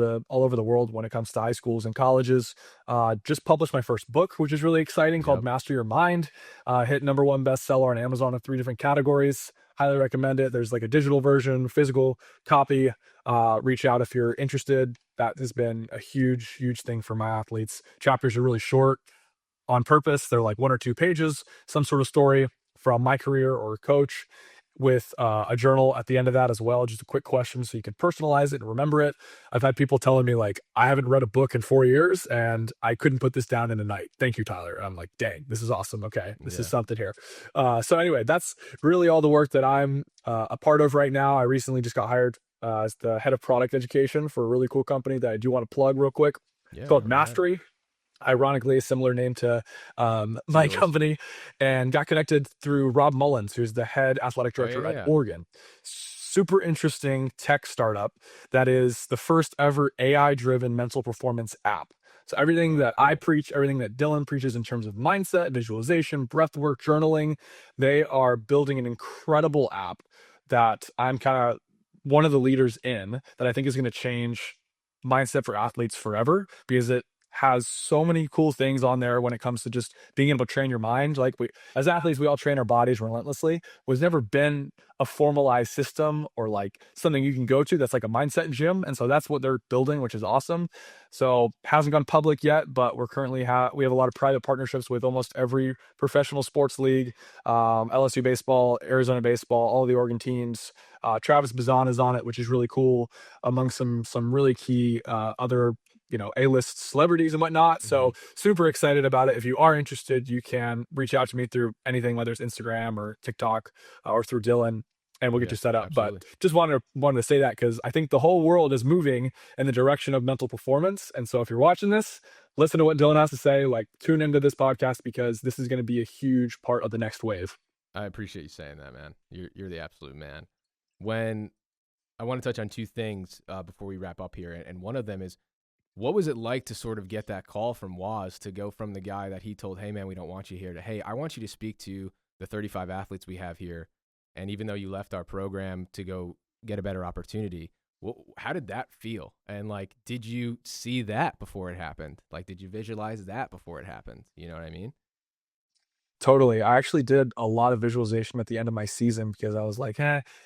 the world when it comes to high schools and colleges. Just published my first book, which is really exciting, called Yep. Master Your Mind. Hit #1 bestseller on Amazon in 3 different categories. Highly recommend it. There's like a digital version, physical copy. Reach out if you're interested. That has been a huge, huge thing for my athletes. Chapters are really short on purpose. They're like 1 or 2 pages, some sort of story from my career or coach, with a journal at the end of that as well. Just a quick question so you can personalize it and remember it. I've had people telling me, like, I haven't read a book in 4 years and I couldn't put this down in a night. Thank you, Tyler. I'm like, dang, this is awesome. Okay, this is Yeah. something here. So anyway, that's really all the work that I'm a part of right now. I recently just got hired as the head of product education for a really cool company that I do want to plug real quick. It's Yeah. called Go ahead. Mastery, ironically a similar name to To my yours. company, and got connected through Rob Mullins, who's the head athletic Oh, yeah. director at Yeah. Oregon. Super interesting tech startup that is the first ever AI driven mental performance app. So everything Oh, that I cool. preach, everything that Dylan preaches in terms of mindset, visualization, breath work, journaling, they are building an incredible app that I'm kind of one of the leaders in, that I think is going to change mindset for athletes forever, because it has so many cool things on there when it comes to just being able to train your mind. Like, we, as athletes, we all train our bodies relentlessly. There's never been a formalized system or like something you can go to that's like a mindset gym. And so that's what they're building, which is awesome. So hasn't gone public yet, but we're currently we have a lot of private partnerships with almost every professional sports league, LSU baseball, Arizona baseball, all the Oregon teams. Travis Bazan is on it, which is really cool, among some really key other A-list celebrities and whatnot. Mm-hmm. So super excited about it. If you are interested, you can reach out to me through anything, whether it's Instagram or TikTok, or through Dylan, and we'll get Yeah. you set up. But Absolutely. just wanted to say that because I think the whole world is moving in the direction of mental performance. And so if you're watching this, listen to what Dylan has to say, like tune into this podcast, because this is going to be a huge part of the next wave. I appreciate you saying that, man. You're the absolute man. When I want to touch on two things before we wrap up here, and one of them is, what was it like to sort of get that call from Waz to go from the guy that he told, hey man, we don't want you here, to, hey, I want you to speak to the 35 athletes we have here, and even though you left our program to go get a better opportunity, how did that feel? And like, did you see that before it happened? Like, did you visualize that before it happened? You know what I mean? Totally. I actually did a lot of visualization at the end of my season because I was like,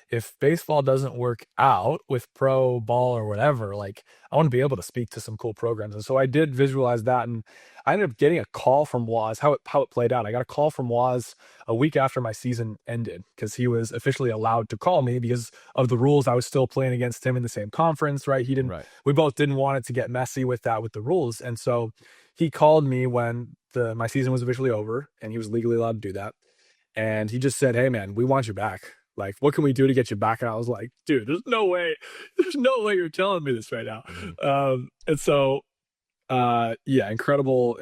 if baseball doesn't work out with pro ball or whatever, like, I want to be able to speak to some cool programs. And so I did visualize that. And I ended up getting a call from Waz, how it played out. I got a call from Waz a week after my season ended because he was officially allowed to call me because of the rules. I was still playing against him in the same conference, right? Right. We both didn't want it to get messy with that, with the rules. And so he called me when my season was officially over and he was legally allowed to do that. And he just said, hey man, we want you back. Like, what can we do to get you back? And I was like, dude, there's no way you're telling me this right now. Hmm. And so yeah, incredible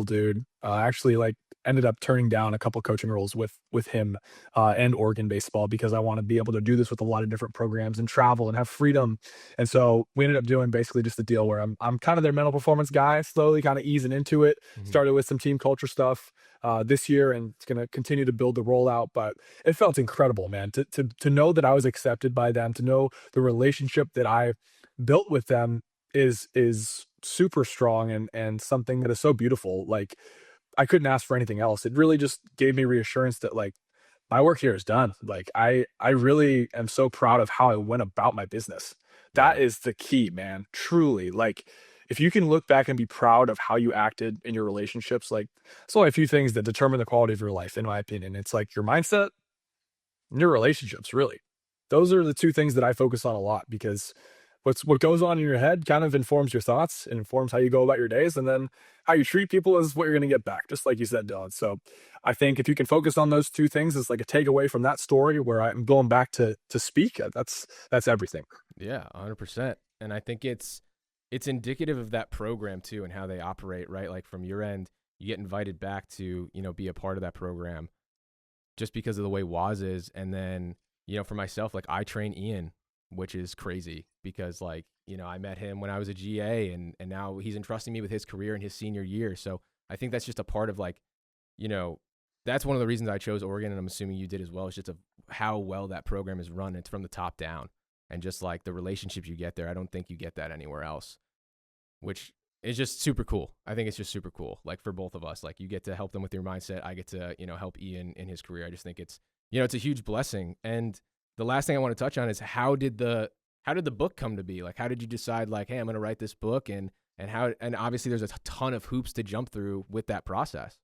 dude. Actually, like, ended up turning down a couple coaching roles with him and Oregon baseball because I want to be able to do this with a lot of different programs and travel and have freedom. And so we ended up doing basically just a deal where I'm kind of their mental performance guy, slowly kind of easing into it. Hmm. Started with some team culture stuff this year, and it's going to continue to build the rollout. But it felt incredible, man, to know that I was accepted by them, to know the relationship that I built with them is super strong and something that is so beautiful. Like, I couldn't ask for anything else. It really just gave me reassurance that, like, my work here is done. Like, I really am so proud of how I went about my business. Yeah. That is the key, man. Truly. Like, if you can look back and be proud of how you acted in your relationships, like, it's only a few things that determine the quality of your life, in my opinion. It's like your mindset and your relationships, really. Those are the two things that I focus on a lot, because what goes on in your head kind of informs your thoughts and informs how you go about your days, and then how you treat people is what you're going to get back, just like you said, Dylan. So I think if you can focus on those two things as like a takeaway from that story where I'm going back to speak, that's everything. Yeah, 100%. And I think it's indicative of that program too and how they operate, right? Like from your end, you get invited back to, be a part of that program just because of the way Waz is. And then, for myself, like I train Ian, which is crazy because like, I met him when I was a GA and now he's entrusting me with his career in his senior year. So I think that's just a part of like, you know, that's one of the reasons I chose Oregon, and I'm assuming you did as well. It's just how well that program is run. It's from the top down, and just like the relationships you get there, I don't think you get that anywhere else, which is just super cool. I think it's just super cool. Like for both of us, like you get to help them with your mindset. I get to, help Ian in his career. I just think it's, it's a huge blessing. And the last thing I want to touch on is how did the book come to be? Like, how did you decide like, hey, I'm going to write this book, and obviously there's a ton of hoops to jump through with that process.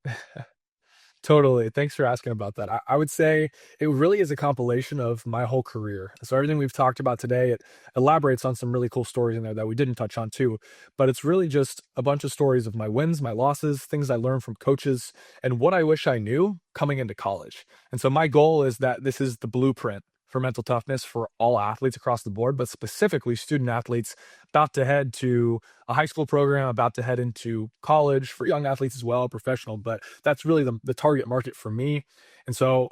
Totally. Thanks for asking about that. I would say it really is a compilation of my whole career. So everything we've talked about today, it elaborates on some really cool stories in there that we didn't touch on too. But it's really just a bunch of stories of my wins, my losses, things I learned from coaches, and what I wish I knew coming into college. And so my goal is that this is the blueprint for mental toughness for all athletes across the board, but specifically student athletes about to head to a high school program, about to head into college, for young athletes as well, professional. But that's really the target market for me. And so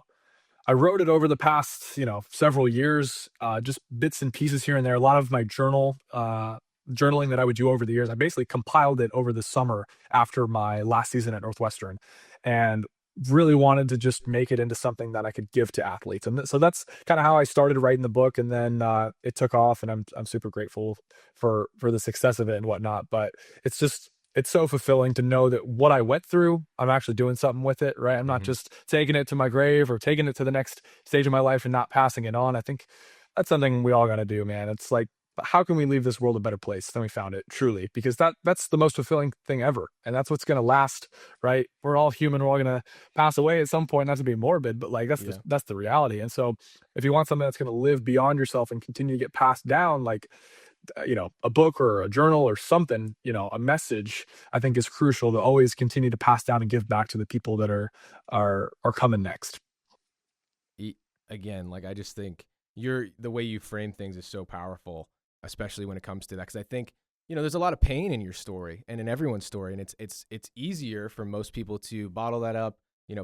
I wrote it over the past, several years, just bits and pieces here and there. A lot of my journaling that I would do over the years, I basically compiled it over the summer after my last season at Northwestern, and really wanted to just make it into something that I could give to athletes. And so that's kind of how I started writing the book. And then it took off, and I'm super grateful for the success of it and whatnot. But it's so fulfilling to know that what I went through, I'm actually doing something with it, right? I'm not Hmm. just taking it to my grave or taking it to the next stage of my life and not passing it on. I think that's something we all got to do, man. It's like, how can we leave this world a better place than we found it, truly? Because that's the most fulfilling thing ever. And that's what's going to last, right? We're all human. We're all going to pass away at some point, not to be morbid, but like Yeah. that's the reality. And so if you want something that's going to live beyond yourself and continue to get passed down, like, a book or a journal or something, a message, I think is crucial to always continue to pass down and give back to the people that are coming next. E- Again, like I just think the way you frame things is so powerful, especially when it comes to that. Because I think there's a lot of pain in your story and in everyone's story, and it's easier for most people to bottle that up,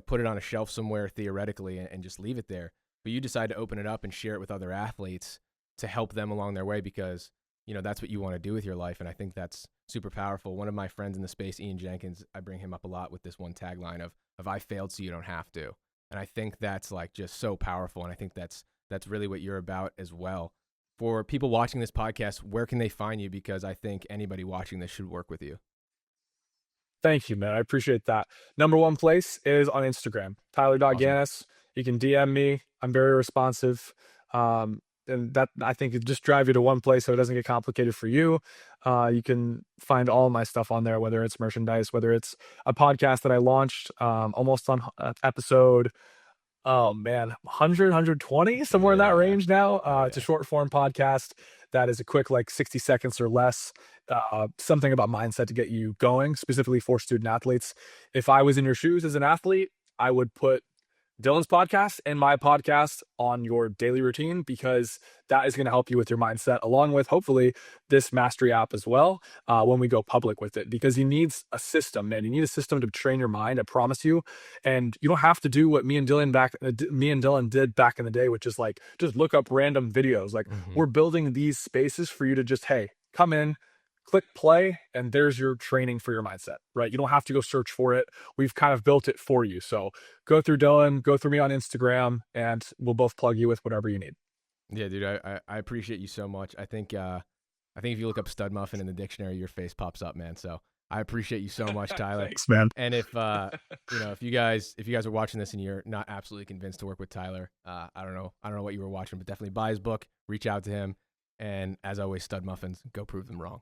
put it on a shelf somewhere theoretically, and just leave it there. But you decide to open it up and share it with other athletes to help them along their way because that's what you want to do with your life, and I think that's super powerful. One of my friends in the space, Ian Jenkins, I bring him up a lot with this one tagline of "I failed, so you don't have to." And I think that's like just so powerful. And I think that's really what you're about as well. For people watching this podcast, where can they find you? Because I think anybody watching this should work with you. Thank you, man. I appreciate that. Number one place is on Instagram, Awesome. Tyler.Ganus. You can DM me. I'm very responsive. And that, I think, it just drive you to one place so it doesn't get complicated for you. You can find all of my stuff on there, whether it's merchandise, whether it's a podcast that I launched, almost on episode, oh man, 100, somewhere in that Yeah. range now. Oh It's a yeah. short form podcast that is a quick, like, 60 seconds or less. Something about mindset to get you going, specifically for student athletes. If I was in your shoes as an athlete, I would put Dylan's podcast and my podcast on your daily routine, because that is going to help you with your mindset, along with hopefully this mastery app as well, when we go public with it, because you need a system, man. You need a system to train your mind, I promise you. And you don't have to do what me and Dylan did back in the day, which is like just look up random videos. Like, we're building these spaces for you to just, hey, come in, click play, and there's your training for your mindset, right? You don't have to go search for it. We've kind of built it for you. So go through Dylan, go through me on Instagram, and we'll both plug you with whatever you need. Yeah, dude, I appreciate you so much. I think if you look up stud muffin in the dictionary, your face pops up, man. So I appreciate you so much, Tyler. Thanks, man. And if if you guys are watching this and you're not absolutely convinced to work with Tyler, I don't know what you were watching, but definitely buy his book, reach out to him, and as always, stud muffins, go prove them wrong.